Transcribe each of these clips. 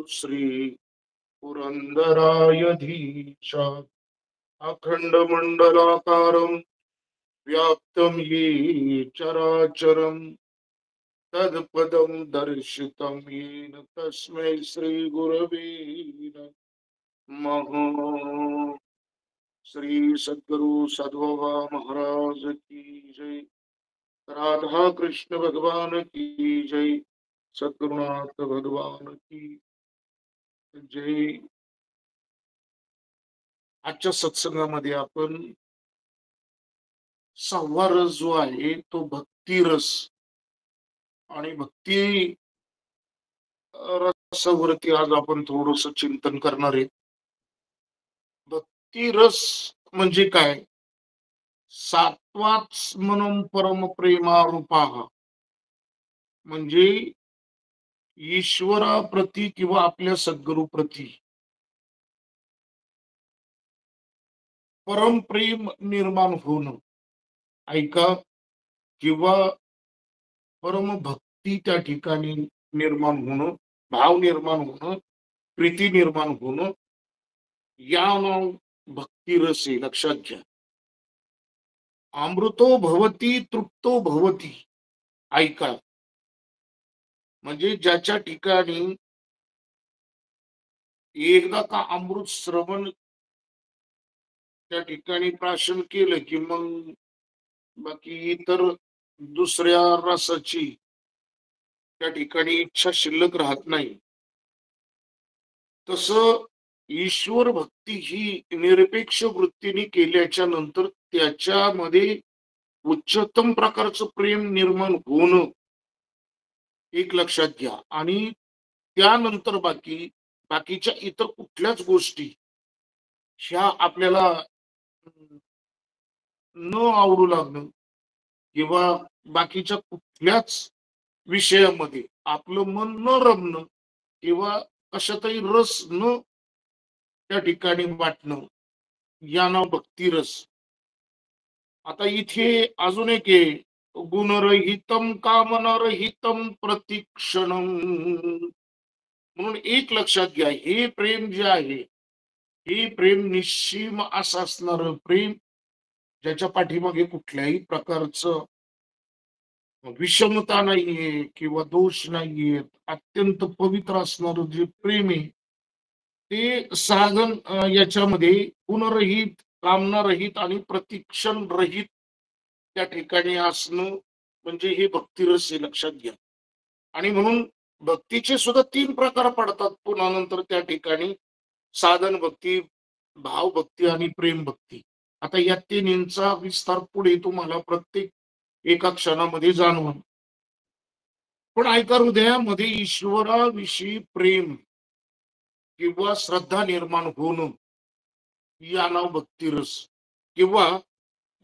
श्री पुरंदरायधीशा अखंडमंडलाकारं व्याप्तं ये चराचरं तत्पदं दर्शितं येन तस्मै श्रीगुरवे नमः। श्री सद्गुरु सद्गोवा महाराज की जय। राधा कृष्ण भगवान की जय। सद्गुरुनाथ भगवान की जय। आजच्या सत्संगामध्ये आपण 6वा रस जो आहे तो भक्ती रस आणि भक्ती रसावरती आज आपण थोडस चिंतन करणार आहे। भक्ती रस म्हणजे काय? सात्वाच मनम परम प्रेमारूपाः म्हणजे ईश्वराप्रती किंवा आपल्या सद्गुरूप्रती परम प्रेम निर्माण होणं, ऐका, किंवा परम भक्ती त्या ठिकाणी निर्माण होणं, भाव निर्माण होणं, प्रीती निर्माण होणं, या नाव भक्ती रस आहे। लक्षात घ्या। अमृतो भवती तृप्तो भवती, ऐका, म्हणजे ज्याच्या ठिकाणी एकदा का अमृत श्रवण त्या ठिकाणी प्राशन केलं की मग बाकी इतर दुसऱ्या रसाची त्या ठिकाणी इच्छा शिल्लक राहत नाही। तसं ईश्वर भक्ती ही निरपेक्ष वृत्तीने केल्याच्या नंतर त्याच्यामध्ये उच्चतम प्रकारचं प्रेम निर्माण होणं, एक लक्षात घ्या। आणि त्यानंतर बाकीच्या इतर कुठल्याच गोष्टी ह्या आपल्याला न आवडू लागणं किंवा बाकीच्या कुठल्याच विषयामध्ये आपलं मन न रमणं किंवा कशातही रस न त्या ठिकाणी वाटणं, या नाव भक्ती रस। आता इथे अजून एक आहे, गुणरहितम कामनारहितम प्रतिक्षणम, म्हणून एक लक्षात घ्या, हे प्रेम जे आहे हे प्रेम निश्चिम असं असणार प्रेम ज्याच्या पाठीमागे कुठल्याही प्रकारचं विषमता नाहीये किंवा दोष नाहीये, अत्यंत पवित्र असणार जे प्रेम आहे ते साधन याच्यामध्ये गुणरहित, कामनारहित आणि प्रतिक्षण रहित त्या ठिकाणी असणं म्हणजे हे भक्तिरस आहे। लक्षात घ्या। आणि म्हणून भक्तीचे सुद्धा 3 प्रकार पडतात पुन्हा नंतर त्या ठिकाणी, साधन भक्ती, भाव भक्ती आणि प्रेम भक्ती। आता या तिन्हींचा विस्तार पुढे तुम्हाला प्रत्येक एका क्षणामध्ये जाणवण। पण ऐका, हृदयामध्ये ईश्वराविषयी प्रेम किंवा श्रद्धा निर्माण होणं, या नाव भक्तिरस। किंवा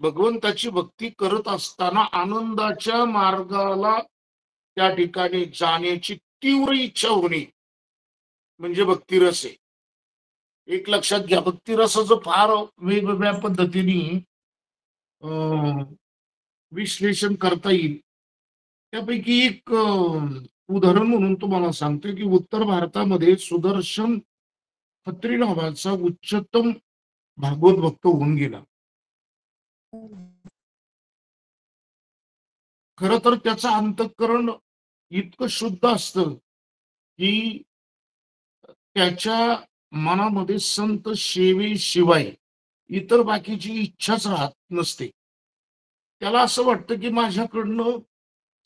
भगवंताची भक्ती करत असताना आनंदाच्या मार्गाला त्या ठिकाणी जाण्याची तीव्र इच्छा होणे म्हणजे भक्तिरस आहे। एक लक्षात घ्या, भक्तिरसाचं फार वेगवेगळ्या पद्धतीने विश्लेषण करता येईल। त्यापैकी एक उदाहरण म्हणून तुम्हाला सांगतो की उत्तर भारतामध्ये सुदर्शन खत्री नावाचा उच्चतम भागवत भक्त होऊन गेला। खर तर त्याचं अंतःकरण इतकं शुद्ध असतं की त्याच्या मनामध्ये संत सेवेशिवाय इतर बाकीची इच्छाच राहत नसते। त्याला असं वाटतं की माझ्याकडनं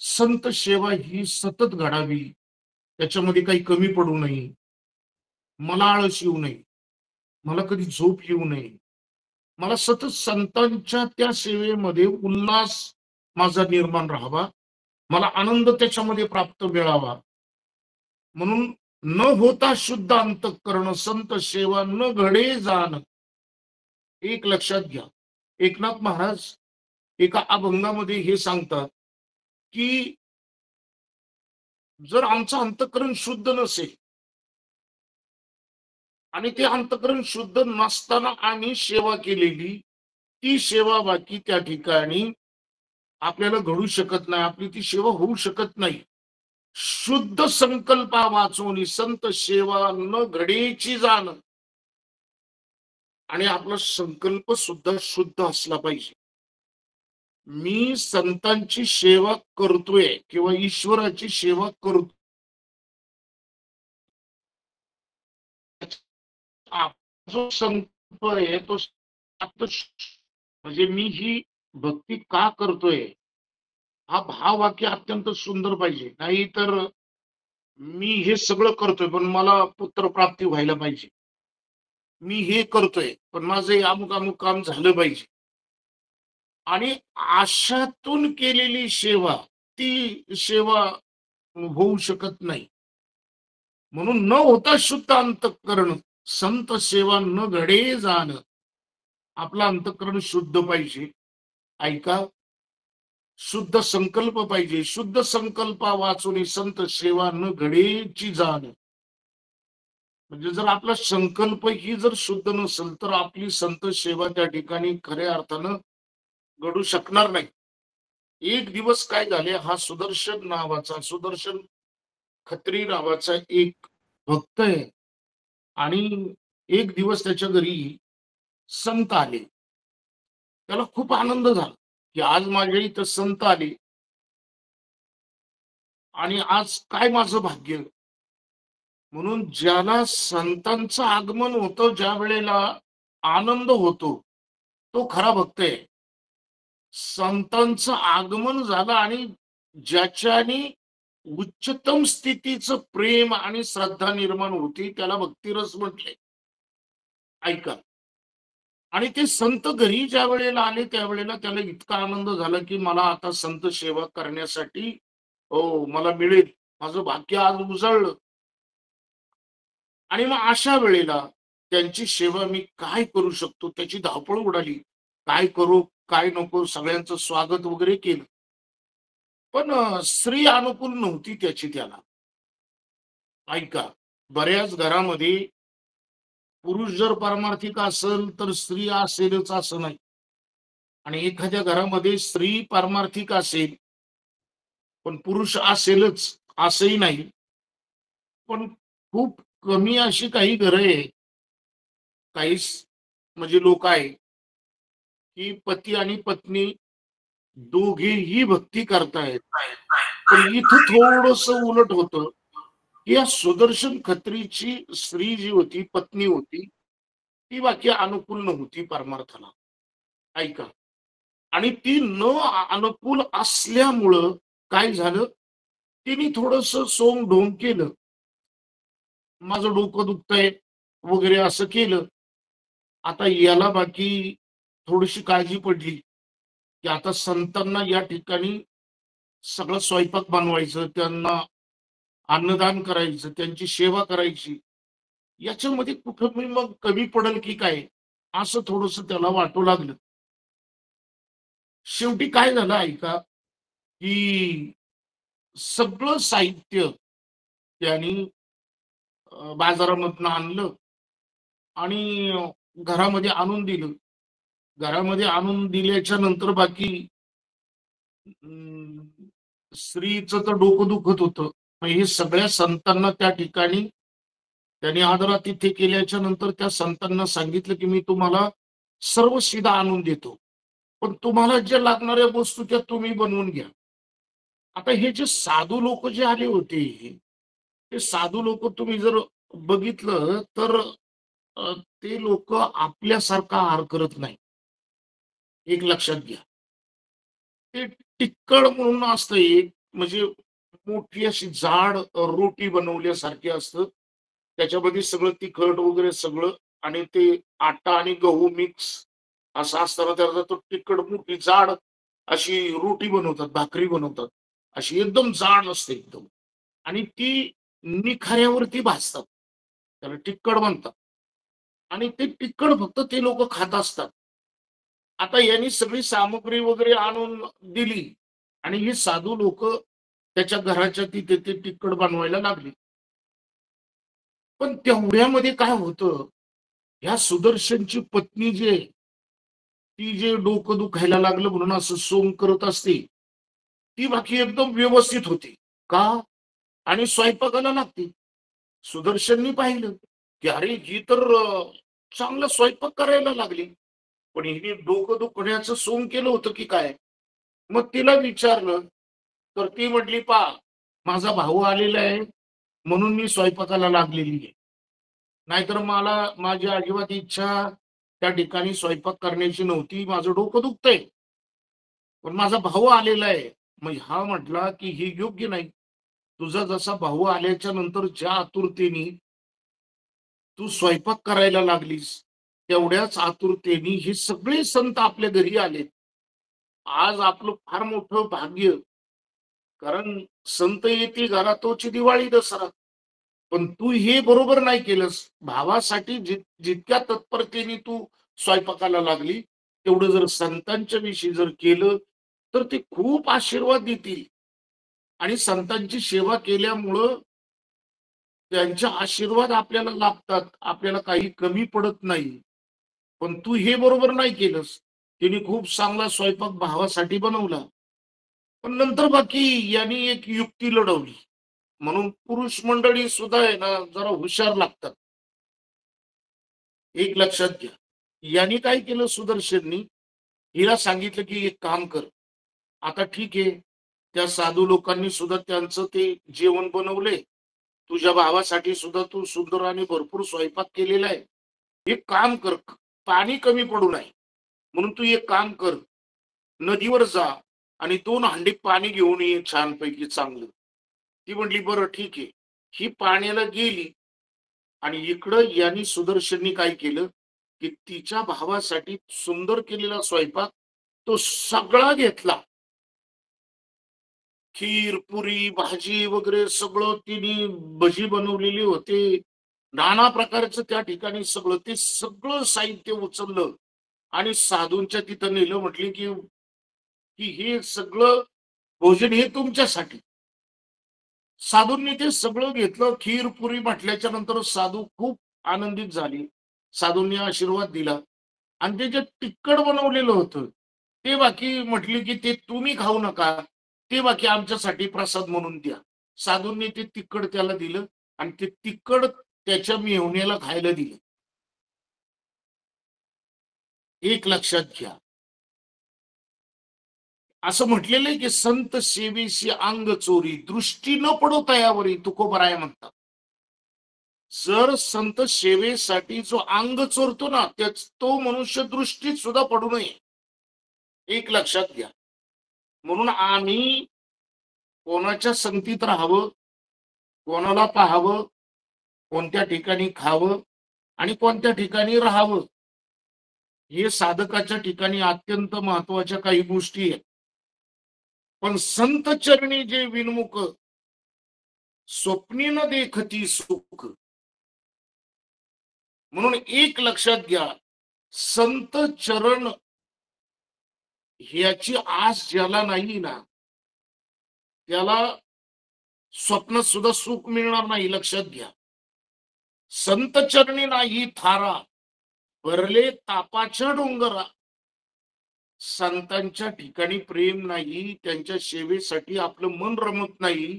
संत सेवा ही सतत घडावी, त्याच्यामध्ये काही कमी पडू नये, मला आळस येऊ नये, मला कधी झोप येऊ नये, मला सतत संतांच्या त्या सेवेमध्ये उल्हास माझा निर्माण राहावा, मला आनंद त्याच्यामध्ये प्राप्त मिळावा, म्हणून न होता शुद्ध अंतःकरण संत सेवा न घडे जाण। एक लक्षात घ्या, एकनाथ महाराज एका अभंगामध्ये हे सांगतात की जर आमचं अंतःकरण शुद्ध नसेल आणि ते अंतःकरण शुद्ध नसताना आम्ही सेवा केलेली, ती सेवा बाकी त्या ठिकाणी आपल्याला घडू शकत नाही, आपली ती सेवा होऊ शकत नाही। शुद्ध संकल्पा वाचून संत सेवा न घडेची जाण. आणि आपला संकल्प सुद्धा शुद्ध असला पाहिजे. मी संतांची सेवा करतोय किंवा ईश्वराची सेवा करतो, आपला जो संकल्प आहे तो म्हणजे मी ही भक्ती का करतोय, हा भाववाक्य अत्यंत सुंदर पाहिजे. नाही तर मी हे सगळं करतोय पण मला पुत्र प्राप्ती व्हायला पाहिजे, मी हे करतोय पण माझं हे अमुक अमुक काम झालं पाहिजे. आणि आशातून केलेली सेवा ती सेवा होऊ शकत नाही. म्हणून न होता शुद्ध अंतःकरण संत सेवा न घडे जाण. आपलं अंतःकरण शुद्ध पाहिजे. ऐका, शुद्ध संकल्प पाहिजे. शुद्ध संकल्पा वाचून संत सेवा न घडेची जाण. म्हणजे जर आपला संकल्प ही जर शुद्ध नसेल तर आपली संत सेवा त्या ठिकाणी खऱ्या अर्थानं घडू शकणार नाही. एक दिवस काय झाले, हा सुदर्शन खत्री नावाचा एक भक्त आहे. आणि एक दिवस त्याच्या घरी संत आले. त्याला खूप आनंद झाला की आज माझ्या इथं संत आले आणि आज काय माझं भाग्य. म्हणून ज्याला संतांचं आगमन होतं, ज्या वेळेला आनंद होतो, तो खरा भक्त आहे. संतांचं आगमन झालं आणि ज्याच्याने उच्चतम स्थितीचं प्रेम आणि श्रद्धा निर्माण होती त्याला भक्तिरस म्हटले. ऐका, आणि ते संत घरी ज्या वेळेला आले त्यावेळेला त्याला इतका आनंद झाला की मला आता संत सेवा करण्यासाठी हो मला मिळेल, माझं भाग्य आज उजळलं. आणि मग अशा वेळेला त्यांची सेवा मी काय करू शकतो त्याची धावपळ उडाली. काय करू काय नको सगळ्यांचं स्वागत वगैरे केलं. पण स्त्री अनुकूल नव्हती त्याची त्याला. ऐका, बऱ्याच घरामध्ये पुरुष जर पारमार्थिक असेल तर स्त्री असेलच असं नाही. आणि एखाद्या घरामध्ये स्त्री पारमार्थिक असेल पण पुरुष असेलच असंही नाही. पण खूप कमी अशी काही घरं आहे, काही म्हणजे लोक आहे की पती आणि पत्नी दोघेही भक्ती करतायत. पण इथं थोडस उलट होतं. या सुदर्शन खत्रीची स्त्री जी होती, पत्नी होती, ती वाक्य अनुकूल नव्हती परमार्थाला. ऐका, आणि ती न अनुकूल असल्यामुळं काय झालं, तिने थोडस सोंग ढोंग केलं. माझं डोकं दुखतंय वगैरे असं केलं. आता याला बाकी थोडीशी काळजी पडली की आता संतांना या ठिकाणी सगळं स्वयंपाक बनवायचं, त्यांना अन्नदान करायचं, त्यांची सेवा करायची. याच्यामध्ये कुठं मी मग कमी पडेल की काय, असं थोडस त्याला वाटू लागलं. शेवटी काय झालं ऐका, की सगळं साहित्य त्यांनी बाजारामधनं आणलं आणि घरामध्ये आणून दिलं. घरामध्ये आणून दिल्याच्या नंतर बाकी अं, स्त्रीचं तर डोकं दुखत होतं. मग हे सगळ्या संतांना त्या ठिकाणी त्यांनी आदरातिथ्य केल्याच्या नंतर त्या संतांना सांगितलं की मी तुम्हाला सर्व शिदा आणून देतो. पण तुम्हाला ज्या लागणाऱ्या वस्तू त्या तुम्ही बनवून घ्या. आता हे जे साधू लोक जे आले होते, ते साधू लोक तुम्ही जर बघितलं तर ते लोक आपल्यासारखा आहार करत नाही. एक लक्षात घ्या. ते टिक्कड म्हणून असतं एक, म्हणजे मोठी अशी जाड रोटी बनवल्यासारखी असतं. त्याच्यामध्ये सगळं तिखट वगैरे सगळं आणि ते आटा आणि गहू मिक्स असं असताना त्याला तो टिक्कड मोठी जाड अशी रोटी बनवतात, भाकरी बनवतात. अशी एकदम जाड असते एकदम. आणि ती निखाऱ्यावरती भाजतात. त्याला टिक्कड म्हणतात. आणि ते टिक्कड फक्त ते लोकं खात असतात. आता यांनी सगळी सामग्री वगैरे आणून दिली आणि ही साधू लोक त्याच्या घराच्या तिथे ते तिकड बनवायला लागली. पण तेवढ्यामध्ये काय होतं, ह्या सुदर्शनची पत्नी जे ती जे डोकं दुखायला लागलं म्हणून असं सोंग करत असते, ती बाकी एकदम व्यवस्थित होती. का? आणि स्वयंपाकाला लागते. सुदर्शननी पाहिलं, की अरे ही तर चांगला स्वयंपाक करायला लागली. पण हिने डोकं दुखण्याचं सोंग केलं होतं की काय? मग तिला विचारलं, तर ती म्हटली, "पहा, माझा भाऊ आलेला आहे, म्हणून मी स्वयंपाकाला लागलेली आहे. नाहीतर माझी अजिबात इच्छा त्या ठिकाणी स्वयंपाक करण्याची नव्हती. माझं डोकं दुखतंय, पण माझा भाऊ आलेला आहे." मग हा म्हटला, की "हे योग्य नाही. तुझा जसा भाऊ आल्याच्या नंतर ज्या आतुरतेने तू स्वयंपाक करायला लागलीस, तेवढ्याच आतुरतेने हे सगळे संत आपल्या घरी आलेत. आज आपलं फार मोठं भाग्य, कारण संत येती घरा तोची दिवाळी दसरा. पण तू हे बरोबर नाही केलंस. भावासाठी जितक्या तत्परतेने तू स्वयंपाकाला लागली, तेवढं जर संतांच्या विषयी जर केलं, तर ते खूप आशीर्वाद देतील आणि संतांची सेवा केल्यामुळं त्यांचे आशीर्वाद आपल्याला लाभतात. आपल्याला काही कमी पडत नाही. पण तू हे बरोबर नाही केलंस. तिने खूप चांगला स्वयंपाक भावासाठी बनवला. पण नंतर बाकी यांनी एक युक्ती लढवली. म्हणून पुरुष मंडळी सुद्धा आहे ना, जरा हुशार लागतात. एक लक्षात घ्या. यांनी काय केलं सुदर्शननी, हिला सांगितलं की एक काम कर. आता ठीक आहे, त्या साधू लोकांनी सुद्धा त्यांचं ते जेवण बनवलंय. तुझ्या भावासाठी सुद्धा तू सुंदर आणि भरपूर स्वयंपाक केलेला आहे. एक काम कर, पाणी कमी पडू नये म्हणून तू एक काम कर, नदीवर जा आणि 2 हंडी पाणी घेऊन ये छानपैकी चांगलं. ती म्हटली, "बरं ठीक आहे." ही पाण्याला गेली आणि इकडं यांनी सुदर्शननी काय केलं, की तिच्या भावासाठी सुंदर केलेला स्वयंपाक तो सगळा घेतला. खीर, पुरी, भाजी वगैरे सगळं तिने भजी बनवलेली होती. नाना प्रकारचं त्या ठिकाणी सगळं ते सगळं साहित्य उचललं आणि साधूंच्या तिथं नेलं. म्हटली, की की हे सगळं भोजन हे तुमच्यासाठी. साधूंनी ते सगळं घेतलं. खीर, पुरी म्हटल्याच्या नंतर साधू खूप आनंदित झाले. साधूंनी आशीर्वाद दिला आणि ते जे तिखट बनवलेलं होतं, ते बाकी म्हटली, की "ते तुम्ही खाऊ नका. ते बाकी आमच्यासाठी प्रसाद म्हणून द्या." साधूंनी ते तिखट त्याला दिलं आणि ते तिखट त्याच्या मेहुण्याला खायला दिलं. एक लक्षात घ्या. असं म्हटलेलं आहे, की "संत सेवेसी अंग चोरी, दृष्टी न पडो तयावरी" तुकोबराय म्हणतात. जर संत सेवेसाठी जो अंग चोरतो ना, तो मनुष्य दृष्टीत सुद्धा पडू नये. एक लक्षात घ्या. म्हणून आम्ही कोणाच्या संगतीत राहावं, कोणाला पाहावं, कोणत्या ठिकाणी खावं आणि कोणत्या ठिकाणी राहावं, हे साधकाच्या ठिकाणी अत्यंत महत्वाच्या काही गोष्टी आहेत. पण संत चरणी जे विनमुख, स्वप्नी न देखती सुख. म्हणून एक लक्षात घ्या, संत चरण ह्याची आस ज्याला नाही ना, त्याला स्वप्नात सुद्धा सुख मिळणार नाही. लक्षात घ्या. संत चरणी नाही थारा, भरले तापाच्या डोंगरा. संतांच्या ठिकाणी प्रेम नाही, त्यांच्या सेवेसाठी आपलं मन रमत नाही,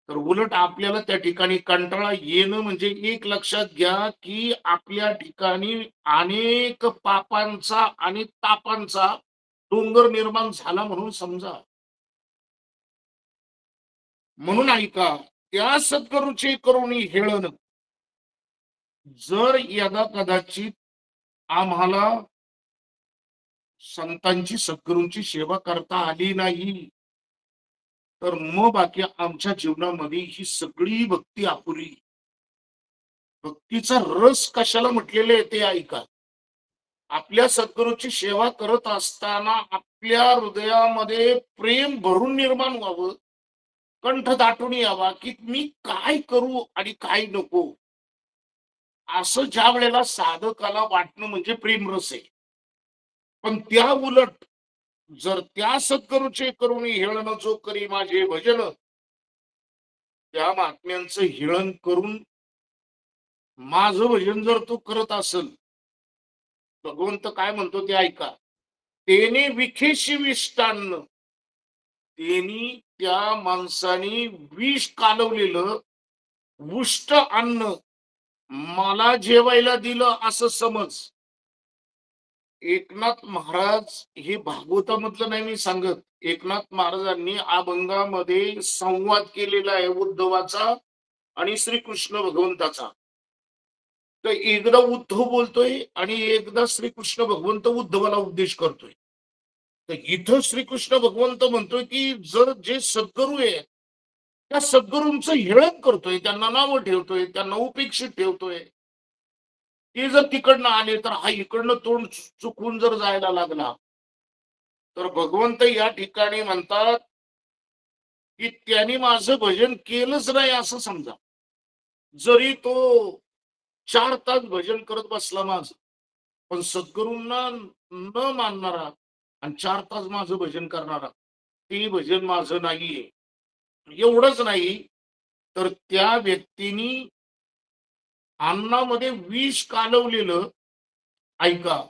तर उलट आपल्याला त्या ठिकाणी कंटाळा येणं म्हणजे एक लक्षात घ्या, की आपल्या ठिकाणी अनेक पापांचा आणि तापांचा डोंगर निर्माण झाला म्हणून समजा. म्हणून ऐका, त्या सद्गुरूचे करुणी हेळन, जर यदा कदाचित आम्हाला संतांची सद्गुरूंची सेवा करता आली नाही, तर मग बाकी आमच्या जीवनामध्ये ही सगळी भक्ती अपुरी. भक्तीचा रस कशाला म्हटलेले आहे ते ऐका. आपल्या सद्गुरूची सेवा करत असताना आपल्या हृदयामध्ये प्रेम भरून निर्माण व्हावं, कंठ दाटून यावा, की मी काय करू आणि काय नको, असं ज्या वेळेला साधकाला वाटणं म्हणजे प्रेमरस आहे. पण त्या उलट जर त्या सद्गुरूचे करुणी हेळन जो करी माझे भजन, त्या महात्म्यांचं हेळन करून माझं भजन जर तू करत असेल, भगवंत काय म्हणतो ते ऐका. तेने विखेशी विष्टान्न, तेनी त्या माणसाने विष कालवलेलं उष्ट अन्न मला जेवायला दिलं असं समज. एकनाथ महाराज हे भागवतामधलं नाही मी सांगत. एकनाथ महाराजांनी अभंगामध्ये संवाद केलेला आहे उद्धवाचा आणि श्रीकृष्ण भगवंताचा. तर एकदा उद्धव बोलतोय आणि एकदा श्रीकृष्ण भगवंत उद्धवाला उपदेश करतोय. तर इथं श्रीकृष्ण भगवंत म्हणतोय की जर जे सद्गुरू आहे त्या सद्गुरूंचं हेळन करतोय, त्यांना नावं ठेवतोय, त्यांना उपेक्षित ठेवतोय. ते जर तिकडनं आले तर हा इकडनं तोंड चुकून जर जायला लागला तर भगवंत या ठिकाणी म्हणतात की त्यांनी माझं भजन केलंच नाही असं समजा. जरी तो 4 तास भजन करत बसला माझं, पण सद्गुरूंना न मानणारा आणि 4 तास माझं भजन करणारा, ते भजन माझं नाहीये. एवढंच नाही तर त्या व्यक्तीनी अन्नामध्ये विष कालवलेलं, ऐका,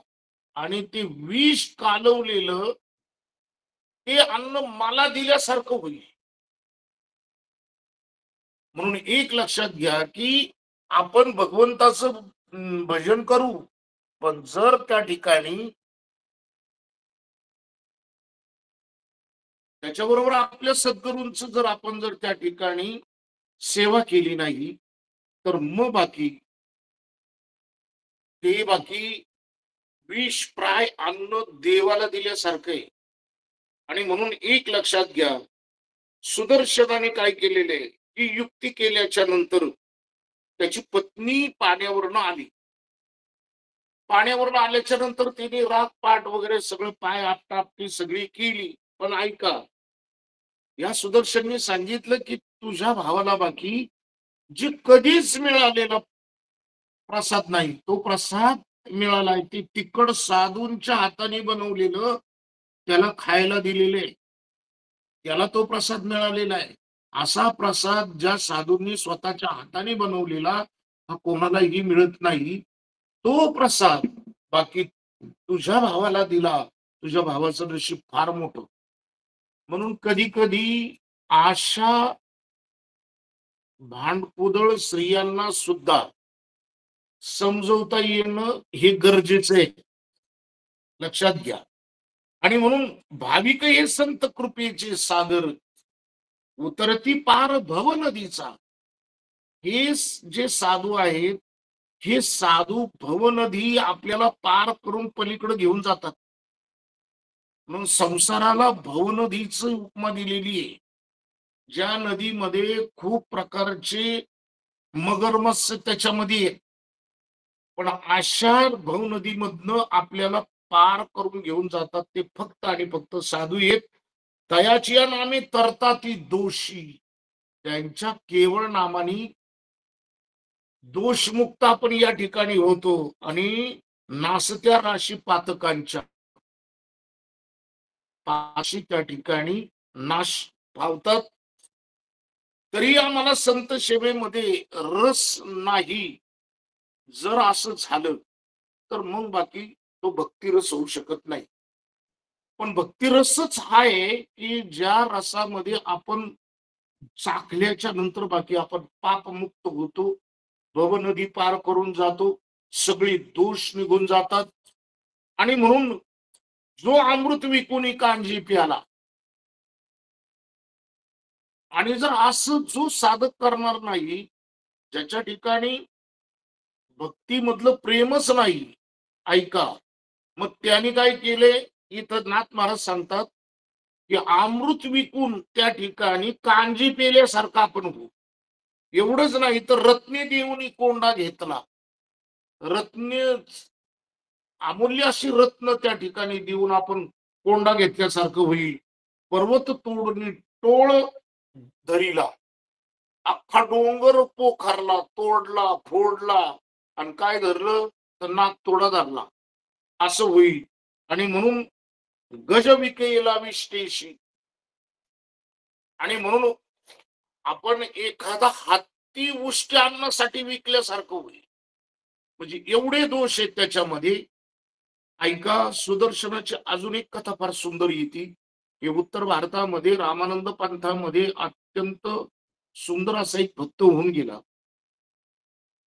आणि ते विष कालवलेलं ते अन्न मला दिल्यासारखं होईल. म्हणून एक लक्षात घ्या की आपण भगवंताचं भजन करू, पण जर त्या ठिकाणी त्याच्याबरोबर आपल्या सद्गुरूंचं जर आपण जर त्या ठिकाणी सेवा केली नाही तर मग बाकी विष प्राय अन्न देवाला दिल्यासारखं आहे. आणि म्हणून एक लक्षात घ्या, सुदर्शनाने काय केलेले की युक्ती केल्याच्या नंतर त्याची पत्नी पाण्यावरनं आली. पाण्यावरून आल्याच्या नंतर तिने राग पाठ वगैरे सगळं पाय आपटापटी सगळी केली. पण ऐका, या सुदर्शनने सांगितलं की तुझ्या भावाला बाकी जे कधीच मिळालेला प्रसाद नाही तो प्रसाद मिळालाय. ते तिकड साधूंच्या हाताने बनवलेलं त्याला खायला दिलेले, त्याला तो प्रसाद मिळालेला आहे. असा प्रसाद ज्या साधूंनी स्वतःच्या हाताने बनवलेला हा कोणालाही मिळत नाही. तो प्रसाद बाकी तुझ्या भावाला दिला. तुझ्या भावाचं नशीब फार मोठं. म्हणून कधी कधी आशा भांडकुदळ स्त्रियांना सुद्धा समजवता येणं हे गरजेचं आहे. लक्षात घ्या. आणि म्हणून भाविक हे संत कृपेचे सागर, उतरती पार भव नदीचा. हे जे साधू आहेत, हे साधू भवनदी आपल्याला पार करून पलीकडे घेऊन जातात. म्हणून संसाराला भवनदीची उपमा दिलेली आहे. ज्या नदीमध्ये खूप प्रकारचे मगरमच्छ त्याच्यामध्ये आहेत. पण अशा भवनदीमधनं आपल्याला पार करून घेऊन जातात ते फक्त आणि फक्त साधू आहेत. तयाची नामे तरताती दोषी. त्यांच्या केवळ नामानी दोषमुक्त आपण या ठिकाणी होतो आणि नासत्या राशी पातकांच्या पाशी त्या ठिकाणी नाश पावतात. तरी आम्हाला संत सेवेमध्ये रस नाही. जर असं झालं तर मग बाकी तो भक्तिरस होऊ शकत नाही. पण भक्तिरसच आहे की ज्या रसामध्ये आपण चाखल्याच्या नंतर बाकी आपण पापमुक्त होतो, भवनदी पार करून जातो, सगळी दोष निघून जातात. आणि म्हणून जो अमृत विकुणी कांजी प्याला, आणि जर असं जो साधक करणार नाही, ज्याच्या ठिकाणी भक्तीमधलं प्रेमच नाही, ऐका, मग त्याने काय केले, इथं नाथ महाराज सांगतात की अमृत विकून त्या ठिकाणी कांजी पेल्यासारखं आपण होऊ. एवढंच नाही तर रत्ने देऊन कोंडा घेतला. रत्ने, अमूल्य अशी रत्न त्या ठिकाणी देऊन आपण कोंडा घेतल्यासारखं होईल. पर्वत तोडणी टोळ धरीला, अख्खा डोंगर पोखरला, तोडला, फोडला, आणि काय धरलं तर नाक तोडा धरला असं होईल. आणि म्हणून गज विकेला विष्टेशी. आणि म्हणून आपण एखादा हत्ती उष्टी आणण्यासाठी विकल्यासारखं होईल. म्हणजे एवढे दोष आहेत त्याच्यामध्ये. ऐका, सुदर्शनाची अजून एक कथा फार सुंदर येते. हे उत्तर भारतामध्ये रामानंद पंथामध्ये अत्यंत सुंदर असा एक भक्त होऊन गेला,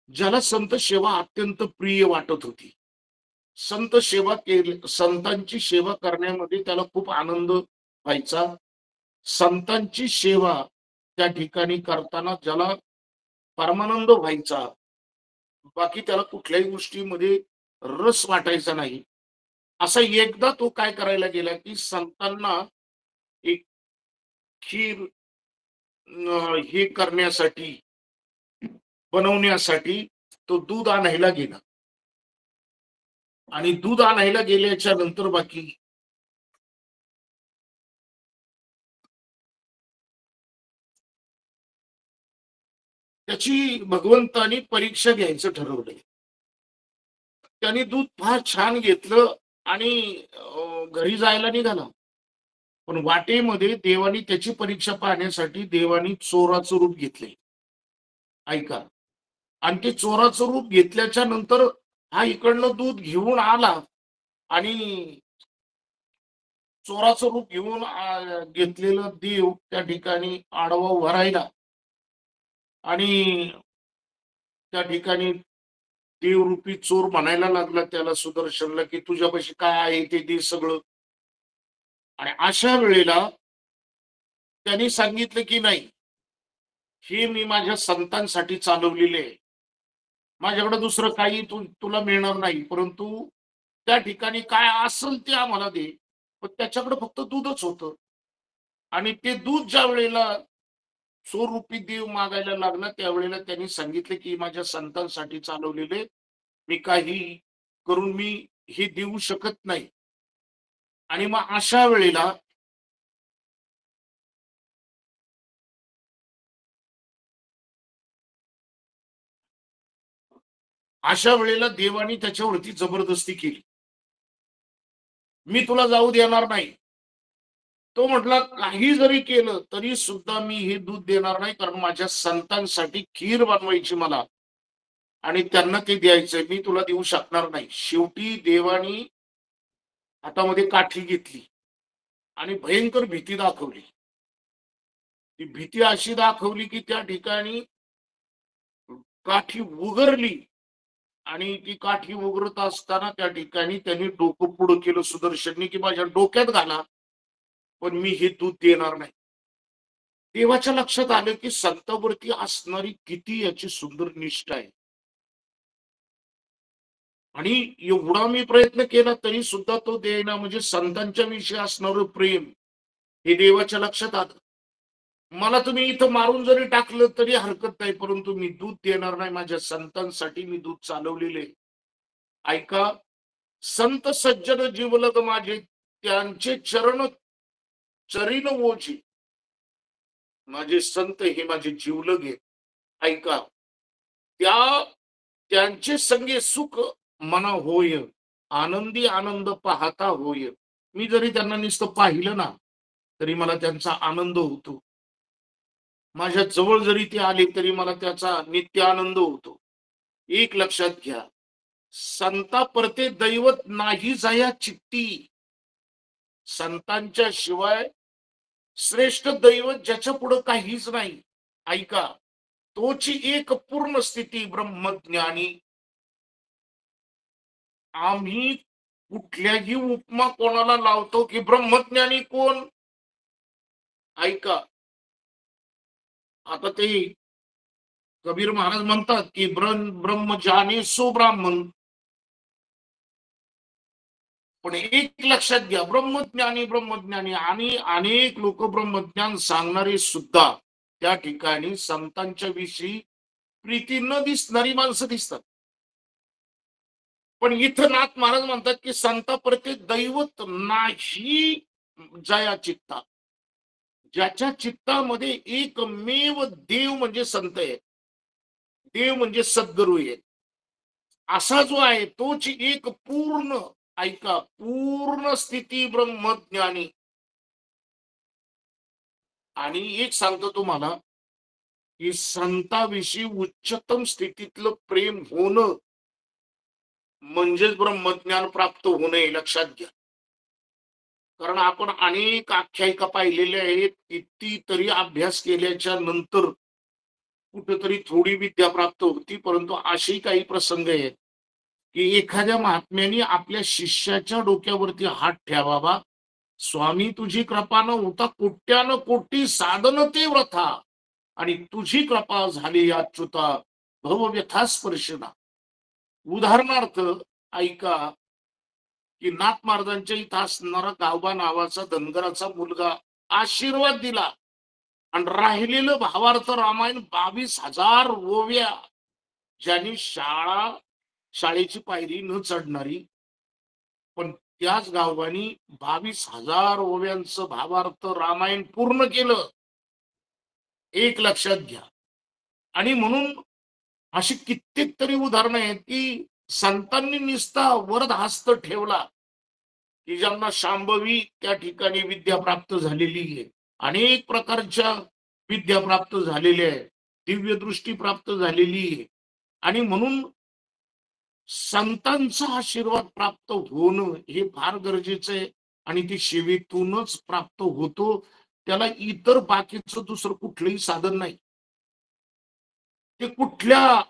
ज्याला संत सेवा अत्यंत प्रिय वाटत होती. संत सेवा केली, संतांची सेवा करण्यामध्ये त्याला खूप आनंद व्हायचा. संतांची सेवा त्या ठिकाणी करताना ज्याला परमानंद व्हायचा, बाकी त्याला कुठल्याही गोष्टीमध्ये रस वाटायचा नाही. असा एकदा तो काय करायला गेला, की संतांना एक खीर हे करण्यासाठी, बनवण्यासाठी तो दूध आणायला गेला आणि दूध आणायला गेल्याच्या नंतर बाकी त्याची भगवंतानी परीक्षा घ्यायचं ठरवलं. त्याने दूध फार छान घेतलं आणि घरी जायला निघाला. पण वाटेमध्ये देवानी त्याची परीक्षा पाहण्यासाठी देवानी चोराचं रूप घेतले. ऐका. आणि ते चोराचं रूप घेतल्याच्या नंतर हा इकडनं दूध घेऊन आला आणि चोराचं रूप घेऊन घेतलेलं देव त्या ठिकाणी आडवा उभा राहिला आणि त्या ठिकाणी देवरूपी चोर म्हणायला लागला त्याला, सुदर्शनला, की तुझ्यापाशी काय आहे ते दे सगळं. आणि अशा वेळेला त्यांनी सांगितलं, की नाही, हे मी माझ्या संतांसाठी चालवलेले आहे. माझ्याकडे दुसरं काही तुला मिळणार नाही, परंतु त्या ठिकाणी काय असेल ते आम्हाला दे. पण त्याच्याकडे फक्त दूधच होतं. आणि ते दूध ज्या वेळेला स्वरूपी देव मागायला लागला, त्यावेळेला त्यांनी सांगितले, की माझ्या संतांसाठी चालवलेले मी काही करून मी हे देऊ शकत नाही. आणि मग अशा वेळेला देवानी त्याच्यावरती जबरदस्ती केली. मी तुला जाऊ देणार नाही. तो म्हटला, काही जरी केलं तरी सुद्धा मी हे दूध देणार नाही, कारण माझ्या संतांसाठी खीर बनवायची मला आणि त्यांना ते द्यायचंय. मी तुला देऊ शकणार नाही. शेवटी देवानी हातामध्ये काठी घेतली आणि भयंकर भीती दाखवली. ती भीती अशी दाखवली, की त्या ठिकाणी काठी उगरली आणि ती काठी उगरत असताना त्या ठिकाणी त्यांनी डोकं पुढं केलं सुदर्शननी, की माझ्या डोक्यात घाला, पण मी हे दूध देणार नाही. देवाच्या लक्षात आलं, की संतावरती असणारी किती याची सुंदर निष्ठा आहे. आणि एवढा मी प्रयत्न केला तरी सुद्धा तो देईना, म्हणजे संतांच्या विषयी असणारं प्रेम हे देवाच्या लक्षात आलं. मला तुम्ही इथं मारून जरी टाकलं तरी हरकत नाही, परंतु मी दूध देणार नाही. माझ्या संतांसाठी मी दूध चालवलेले. ऐका, संत सज्जन जीवलग माझे, त्यांचे चरण चरीन ओझी. माझे संत हे माझे जीवलग आहेत. ऐका, त्या त्यांचे संगे सुख मना होय, आनंदी आनंद पाहता होय. मी जरी त्यांना नुसतं पाहिलं ना, तरी मला त्यांचा आनंद होतो. माझ्या जवळ जरी ते आले तरी मला त्याचा नित्य आनंद होतो. एक लक्षात घ्या, संता परते दैवत नाही जया चित्ती. संतांच्या शिवाय श्रेष्ठ दैवत ज्याच्या पुढे काहीच नाही. ऐका, तोची एक पूर्ण स्थिती ब्रह्मज्ञानी. आम्ही कुठल्याही उपमा कोणाला लावतो, की ब्रह्मज्ञानी कोण? ऐका, आता ते कबीर महाराज म्हणतात, की ब्रह्म जाने सो ब्राह्मण. पण एक लक्षात घ्या, ब्रह्मज्ञानी ब्रह्मज्ञानी आणि अनेक लोक ब्रह्मज्ञान सांगणारे सुद्धा त्या ठिकाणी संतांच्या विषयी प्रीती न दिसणारी माणसं दिसतात. पण इथं नाथ महाराज म्हणतात, की संता प्रति दैवत नाही जया चित्ता. ज्याच्या चित्तामध्ये एकमेव देव म्हणजे संत आहे, देव म्हणजे सद्गुरू आहे, असा जो आहे तोच एक पूर्ण, ऐका, पूर्ण स्थिती ब्रह्मज्ञानी. आणि एक सांगतो तुम्हाला, की संताविषयी उच्चतम स्थितीतलं प्रेम होणं म्हणजेच ब्रह्मज्ञान प्राप्त होणे, लक्षात घ्या. कारण आपण अनेक आख्यायिका पाहिलेल्या आहेत. कितीतरी अभ्यास केल्याच्या नंतर कुठेतरी थोडी विद्या प्राप्त होती. परंतु असे काही प्रसंग आहेत, की एखाद्या महात्म्याने आपल्या शिष्याच्या डोक्यावरती हात ठेवावा. स्वामी तुझी कृपा न होता कोट्यान कोटी साधन ते व्रथा आणि तुझी कृपा झाली अच्युता भवव्यथा स्पर्शना. उदाहरणार्थ ऐका, की नाथ महाराजांच्या इथं असणारा गावबा नावाचा धनगराचा मुलगा आशीर्वाद दिला आणि राहिलेलं भावार्थ रामायण 22,000 ओव्या ज्यांनी शाळेची पायरी न चढणारी, पण त्याच गावबानी 22,000 ओव्यांचं भावार्थ रामायण पूर्ण केलं. एक लक्षात घ्या. आणि म्हणून अशी कित्येक तरी उदाहरणं आहेत, की संतांनी निस्ता वरद हस्त ठेवला, की ज्यांना शांभवी त्या ठिकाणी विद्या प्राप्त झालेली आहे. अनेक प्रकारच्या विद्या प्राप्त झालेल्या आहेत. दिव्य दृष्टी प्राप्त झालेली आहे. आणि म्हणून संतांचा आशीर्वाद प्राप्त होणं हे फार गरजेचं आहे आणि ते सेवेतूनच प्राप्त होतो. त्याला इतर बाकीचं दुसरं कुठलंही साधन नाही. ते कुठल्या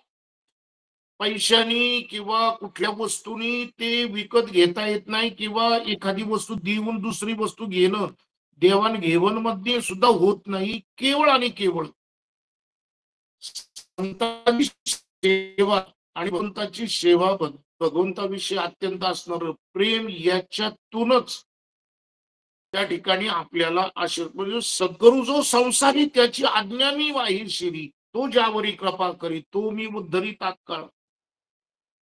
पैशानी किंवा कुठल्या वस्तूनी ते विकत घेता येत नाही किंवा एखादी वस्तू देऊन दुसरी वस्तू घेणं देवाणघेवाण मध्ये सुद्धा होत नाही. केवळ आणि केवळ संतांची सेवा आणि भगवंताची सेवा, भगवंताविषयी अत्यंत असणार प्रेम याच्यातूनच त्या ठिकाणी आपल्याला म्हणजे सद्गुरु जो संसारी त्याची आज्ञा मी वाही शिरी, तो ज्यावरी कृपा करी तो मी उद्धरी तात्काळ.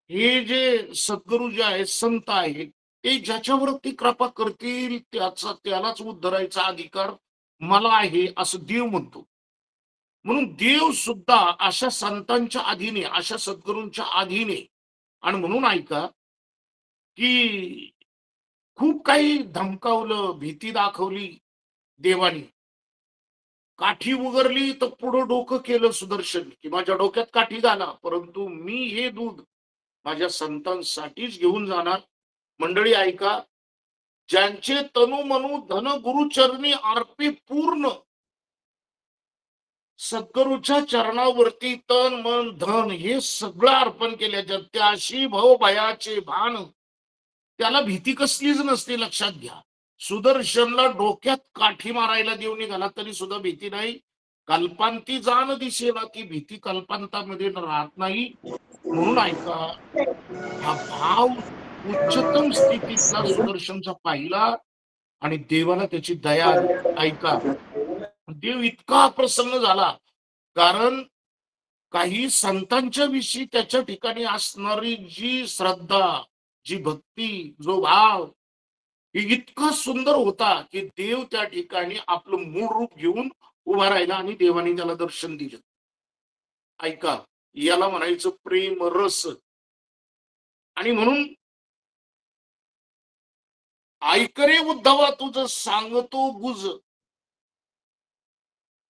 हे जे सद्गुरु जे आहेत संत आहेत ते ज्याच्यावरती कृपा करतील त्यालाच उद्धरायचा अधिकार मला आहे असं देव म्हणतो. म्हणून देव सुद्धा अशा संतांच्या अधीने अशा सद्गुरूंच्या अधीने. आणि म्हणून ऐका, की खूप काही धमकावलं, भीती दाखवली देवानी. काठी उगरली तर पुढं डोकं केलं सुदर्शन, की माझ्या डोक्यात काठी घाला, परंतु मी हे दूध माझ्या संतांसाठीच घेऊन जाणार. मंडळी ऐका, ज्यांचे तनु मनु धन गुरुचरणी अर्पे पूर्ण, सद्गुरूच्या चरणावरती तन मन धन हे सगळं अर्पण केल्याच्या त्याशी भव भयाचे भान, त्याला भीती कसलीच नसते. लक्षात घ्या. सुदर्शनला डोक्यात काठी मारायला देऊ निघाला तरी सुद्धा भीती नाही. कल्पांती जाण दिसेना ती भीती कल्पांतामध्ये राहत नाही. म्हणून ऐका, हा भाव उच्चतम स्थितीतला सुदर्शनचा पाहिला आणि देवाला त्याची दया आली. ऐका, देव इतका प्रसन्न झाला, कारण काही संतांच्या विषयी त्याच्या ठिकाणी असणारी जी श्रद्धा, जी भक्ती, जो भाव इतका सुंदर होता, की देव त्या ठिकाणी आपलं मूळ रूप घेऊन उभा राहिला आणि देवाने त्याला दर्शन दिलं. ऐका, याला म्हणायचं प्रेम रस. आणि म्हणून ऐकरे उद्धवा तुझं सांगतो गुज,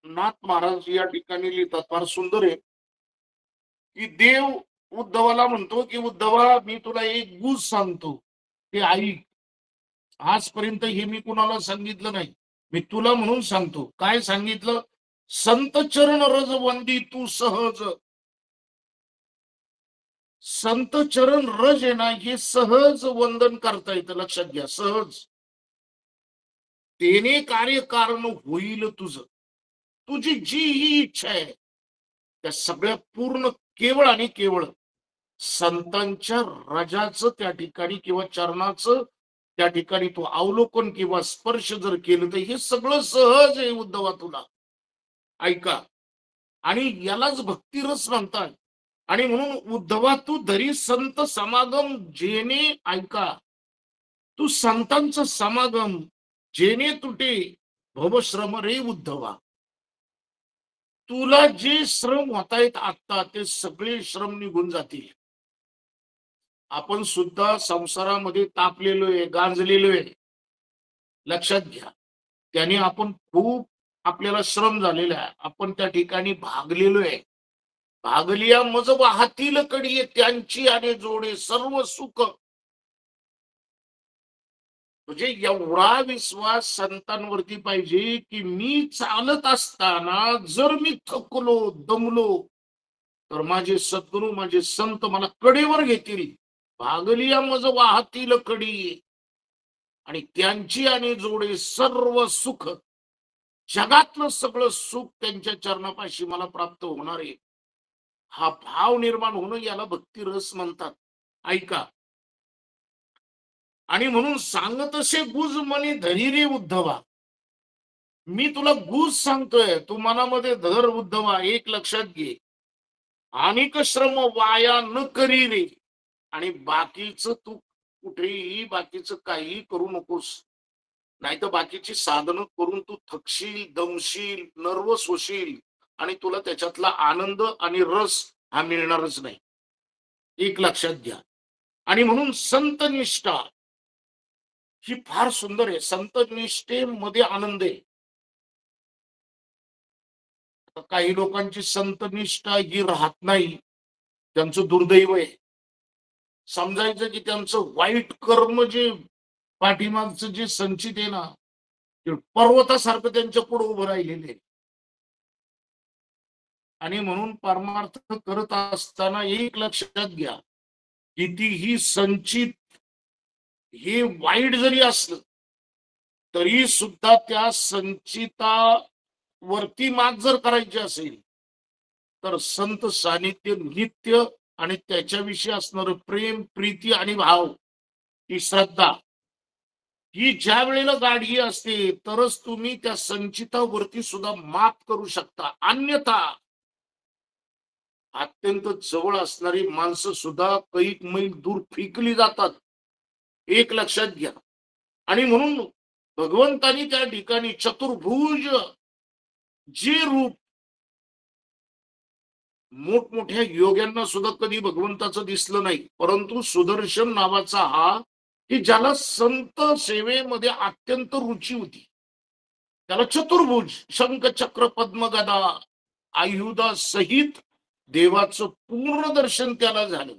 नाथ महाराज या ठिकाणी लिहितात, फार सुंदर आहे, की देव उद्धवाला म्हणतो, की उद्धवा मी तुला एक गुज सांगतो, ते ऐक. आजपर्यंत हे मी कुणाला सांगितलं नाही, मी तुला म्हणून सांगतो. काय सांगितलं? संत चरण रज वंदी तू सहज. संत चरण रज आहे ना, हे सहज वंदन करता येतं. लक्षात घ्या, सहज. तेने कार्य कारण होईल तुझं. तुझी जी ही इच्छा आहे त्या सगळ्या पूर्ण केवळ आणि केवळ संतांच्या रजाचं त्या ठिकाणी किंवा चरणाचं त्या ठिकाणी तो अवलोकन किंवा स्पर्श जर केलं तर हे सगळं सहज आहे उद्धवा तुला. ऐका, आणि यालाच भक्तिरस म्हणतात. आणि म्हणून उद्धवा तू धरी संत समागम जेने, ऐका, तू संतांचा समागम जेने तुटे भवश्रम रे उद्धवा. तुला जे श्रम होतायत आता ते सगळे श्रम निघून जातील. आपण सुद्धा संसारामध्ये तापलेलो आहे, गांजलेलो आहे. लक्षात घ्या, त्याने आपण खूप आपल्याला श्रम झालेला आहे. आपण त्या ठिकाणी भागलेलो आहे. भागलिया मज वाहतील कडी त्यांची आणि जोडे सर्व सुख. म्हणजे एवढा विश्वास संतांवरती पाहिजे, की मी चालत असताना जर मी थकलो, दमलो, तर माझे सद्गुरू, माझे संत मला कडेवर घेतील. भागलिया मज वाहतील कडी आणि त्यांची आणि जोडे सर्व सुख, जगातलं सगळं सुख त्यांच्या चरणापाशी मला प्राप्त होणार आहे. हा भाव निर्माण होणं याला भक्ती रस म्हणतात. ऐका. आणि म्हणून सांगतसे गुज मनी धरी रे उद्धवा. मी तुला गुज सांगतोय, तू मनामध्ये धर उद्धवा, एक लक्षात घे. अनेक श्रम वाया न करी रे. आणि बाकीचं तू कुठेही बाकीचं काही करू नकोस. नाही तर बाकीची साधनं करून तू थकशील, दमशील, नर्वस होशील आणि तुला त्याच्यातला आनंद आणि रस हा मिळणारच नाही. एक लक्षात घ्या. आणि म्हणून संत निष्ठा ही फार सुंदर आहे. संत निष्ठेमध्ये आनंद आहे. काही लोकांची संत निष्ठा ही राहत नाही, त्यांचं दुर्दैव आहे. समजायचं की त्यांचं वाईट कर्म जे पाठीमागचं जे संचित आहे ना, ते पर्वतासारखं त्यांच्या पुढे उभं राहिलेले आहे. आणि म्हणून परमार्थ करत असताना एक लक्षात घ्या, कितीही संचित हे वाईट जरी असलं तरी सुद्धा त्या संचितावरती मात जर करायची असेल तर संत सानिध्य नित्य आणि त्याच्याविषयी असणारं प्रेम, प्रीती आणि भाव, ही श्रद्धा, ही ज्या वेळेला गाढी असते तरच तुम्ही त्या संचितावरती सुद्धा मात करू शकता. अन्यथा अत्यंत जवळ असणारी माणसं सुद्धा कैक मैल दूर फेकली जातात. एक लक्षात घ्या. आणि म्हणून भगवंतानी त्या ठिकाणी चतुर्भुज जे रूप मोठमोठ्या योग्यांना सुद्धा कधी भगवंताचं दिसलं नाही, परंतु सुदर्शन नावाचा हा, की ज्याला संत सेवेमध्ये अत्यंत रुची होती, त्याला चतुर्भुज शंख चक्र पद्म गदा आयुधा सहित देवाचं पूर्ण दर्शन त्याला झालं.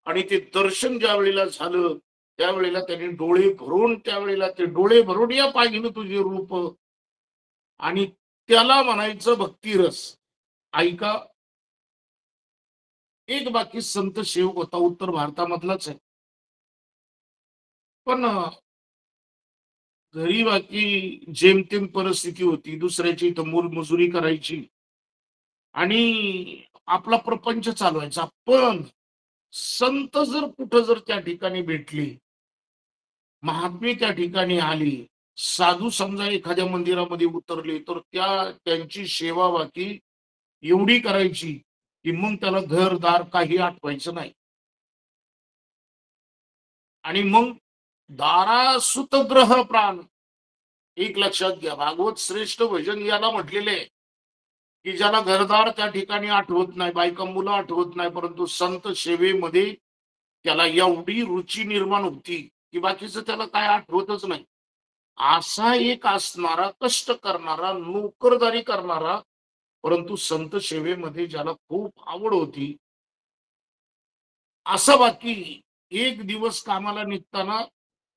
आणि ते दर्शन ज्या वेळेला झालं त्यावेळेला त्यांनी डोळे भरून, त्यावेळेला ते डोळे भरून या पाहिलं तुझे रूप. आणि त्याला म्हणायचं भक्तिरस. ऐका. एक बाकी संत सेवक होता, उत्तर भारतामधलाच आहे. पण घरी बाकी जेमतेम परिस्थिती होती, दुसऱ्याची इथं मोलमजुरी करायची आणि आपला प्रपंच चालवायचा. पण संत जर कुठं जर त्या ठिकाणी भेटली, महात्मे त्या ठिकाणी आली, साधू समजा एखाद्या मंदिरामध्ये उतरले, तर त्यांची सेवा बाकी एवढी करायची की मग त्याला घरदार काही आठवायचं नाही. आणि मग दारासुत ग्रह प्राण. एक लक्षात घ्या, भागवत श्रेष्ठ भजन याला म्हटलेले आहे की ज्याला घरदार त्या ठिकाणी आठवत नाही, बायका मुलं आठवत नाही, परंतु संत सेवेमध्ये त्याला एवढी रुची निर्माण होती की बाकीचं त्याला काय आठवतच नाही. असा एक असणारा, कष्ट करणारा, नोकरदारी करणारा, परंतु संत सेवेमध्ये ज्याला खूप आवड होती, असं बाकी एक दिवस कामाला निघताना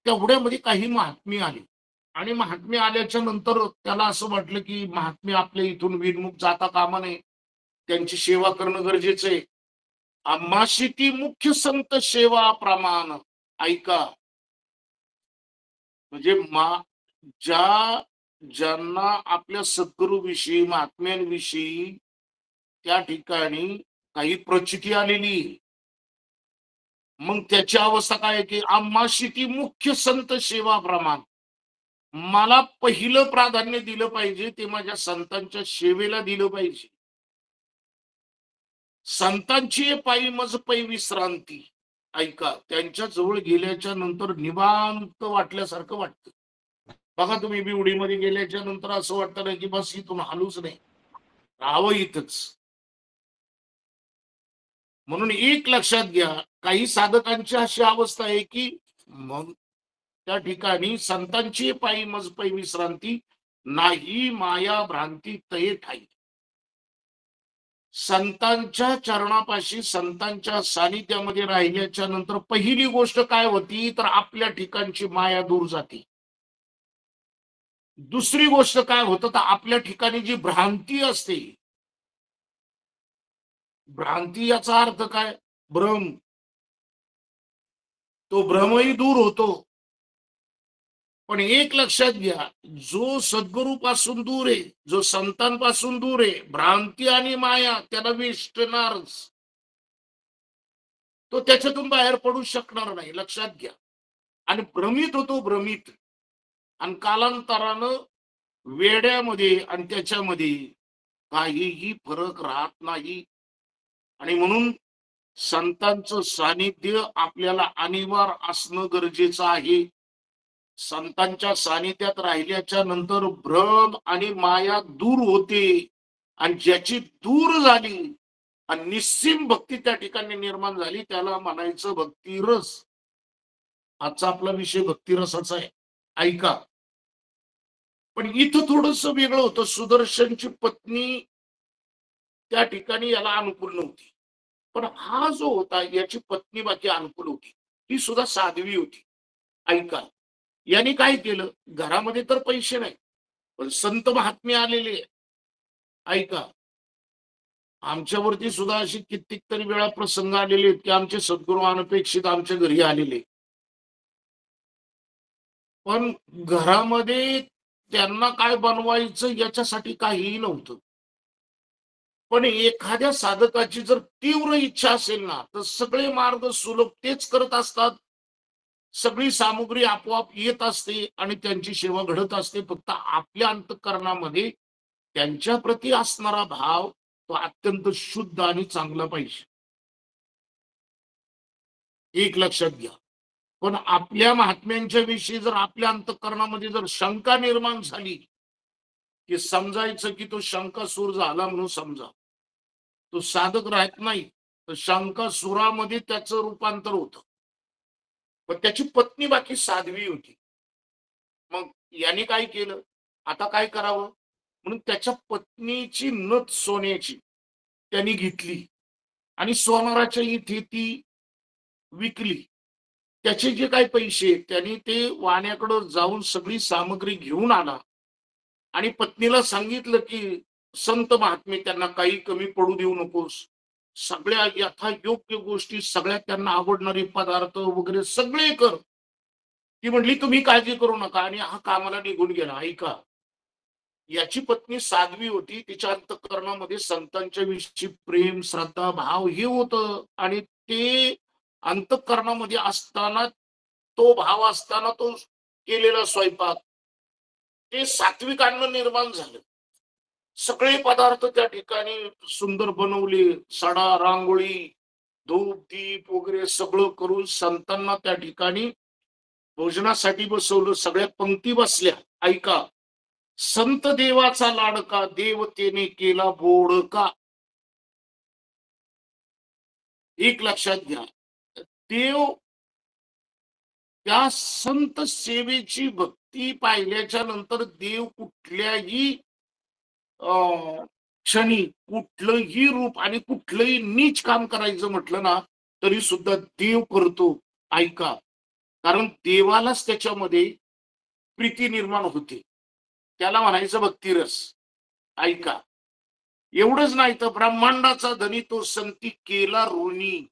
तेवढ्यामध्ये काही महात्मे आले. आणि महात्मे आल्याच्या नंतर त्याला असं वाटलं की महात्मे आपल्या इथून विनमुख जाता कामा नये, त्यांची सेवा करणं गरजेचं आहे. आम्हाशी ती मुख्य संत सेवा प्रमाण. ऐका. म्हणजे ज्यांना आपल्या सद्गुरूविषयी, महात्म्यांविषयी त्या ठिकाणी काही प्रचिती आलेली, मग त्याची अवस्था काय आहे की आम्हाशी ती मुख्य संत सेवा प्रमाण. मला पहिलं प्राधान्य दिलं पाहिजे ते माझ्या संतांच्या सेवेला दिलं पाहिजे. संतांची पायी मज पै विश्रांती. ऐका. त्यांच्या जवळ गेल्याच्या नंतर निवांत वाटल्यासारखं वाटतं. बघा तुम्ही बिवडीमध्ये गेल्याच्या नंतर असं वाटतं ना की बस इथून हलूच नाही, राहावं इथंच. म्हणून एक लक्षात घ्या, काही साधकांची अशी अवस्था आहे की मग त्या ठिकाणी संतांची पायी मज पै विश्रांती, नाही माया भ्रांती तये ठाई. संतांच्या चरणापाशी, संतांच्या सानिध्यामध्ये राहिल्याच्या नंतर पहिली गोष्ट काय होती, तर आपल्या ठिकाणची माया दूर जाते. दुसरी गोष्ट काय होतं, तर आपल्या ठिकाणी जी भ्रांती असते, भ्रांती याचा अर्थ काय? भ्रम. तो भ्रमही दूर होतो. पण एक लक्षात घ्या, जो सद्गुरूपासून दूर आहे, जो संतांपासून दूर आहे, भ्रांती आणि माया त्याला वेष्टणारच. तो त्याच्यातून बाहेर पडू शकणार नाही, लक्षात घ्या. आणि भ्रमित होतो, भ्रमित. आणि कालांतरानं वेड्यामध्ये आणि त्याच्यामध्ये काहीही फरक राहत नाही. आणि म्हणून संतांचं सानिध्य आपल्याला अनिवार्य असणं गरजेचं आहे. संतांच्या सानिध्यात राहिल्याच्या नंतर भ्रम आणि माया दूर होते. आणि ज्याची दूर झाली आणि निस्सीम भक्ती त्या ठिकाणी निर्माण झाली, त्याला म्हणायचं भक्तिरस. आजचा आपला विषय भक्तिरसाचा आहे. ऐका. पण इथं थोडंसं वेगळं होतं. सुदर्शनची पत्नी त्या ठिकाणी याला अनुकूल नव्हती. पण हा जो होता याची पत्नी बाकी अनुकूल होती. ती सुद्धा साध्वी होती. ऐका. याने काय केलं, घरामध्ये तर पैसे नाही, पण संत महात्मे आलेले. ऐका. आमच्यावरती सुद्धा अशी कित्येक तरी वेळा प्रसंग आलेले आहेत, की आमचे सद्गुरू अनपेक्षित आमच्या घरी आलेले. पण घरामध्ये त्यांना काय बनवायचं याच्यासाठी काहीही नव्हतं. पण एखाद्या साधकाची जर तीव्र इच्छा असेल ना, तर सगळे मार्ग सुलभ तेच करत असतात. सगळी सामुग्री आपोआप येत असते आणि त्यांची सेवा घडत असते. फक्त आपल्या अंतःकरणामध्ये त्यांच्या प्रती असणारा भाव तो अत्यंत शुद्ध आणि चांगला पाहिजे. एक लक्षात घ्या. पण आपल्या महात्म्यांच्या विषयी जर आपल्या अंतःकरणामध्ये जर शंका निर्माण झाली, की समजायचं की तो शंकासूर झाला म्हणून समजा. तो साधक राहत नाही. तर शंकासुरामध्ये त्याचं रूपांतर होतं. पण त्याची पत्नी बाकी साध्वी होती. मग याने काय केलं? आता काय करावं? म्हणून त्याच्या पत्नीची नथ सोन्याची त्यांनी घेतली आणि सोनाराच्या इथे ती विकली. त्याचे जे काही पैसे त्यांनी ते वाण्याकडं जाऊन सगळी सामग्री घेऊन आला आणि पत्नीला सांगितलं, की संत महात्मे त्यांना काही कमी पडू देऊ नकोस. सगळ्या यथायोग्य गोष्टी, सगळ्या त्यांना आवडणारे पदार्थ वगैरे सगळे कर. ती म्हटली, तुम्ही काळजी करू नका आणि हा कामाला निघून गेला. ऐका. याची पत्नी साध्वी होती. तिच्या अंतःकरणामध्ये संतांच्या विषयी प्रेम, श्रद्धा, भाव हे होतं आणि ते अंतःकरणामध्ये असताना, तो भाव असताना तो केलेला स्वयंपाक, ते सात्विक अन्न निर्माण झालं. सगळे पदार्थ त्या ठिकाणी सुंदर बनवले. सडा, रांगोळी, धूप, दीप वगैरे सगळं करून संतांना त्या ठिकाणी भोजनासाठी बसवलं. सगळ्या पंक्ती बसल्या. ऐका. संत देवाचा लाडका, देवतेने केला बोडका. एक लक्षात घ्या. देव त्या संत सेवेची भक्ती पाहिल्याच्या नंतर देव कुठल्याही क्षणी, कुठलंही रूप आणि कुठलंही नीच काम करायचं म्हटलं ना, तरी सुद्धा देव करतो. ऐका. कारण देवालाच त्याच्यामध्ये प्रीती निर्माण होते. त्याला म्हणायचं भक्तिरस. ऐका. एवढंच नाही तर ब्रह्मांडाचा धनी तो संती केला ऋणी.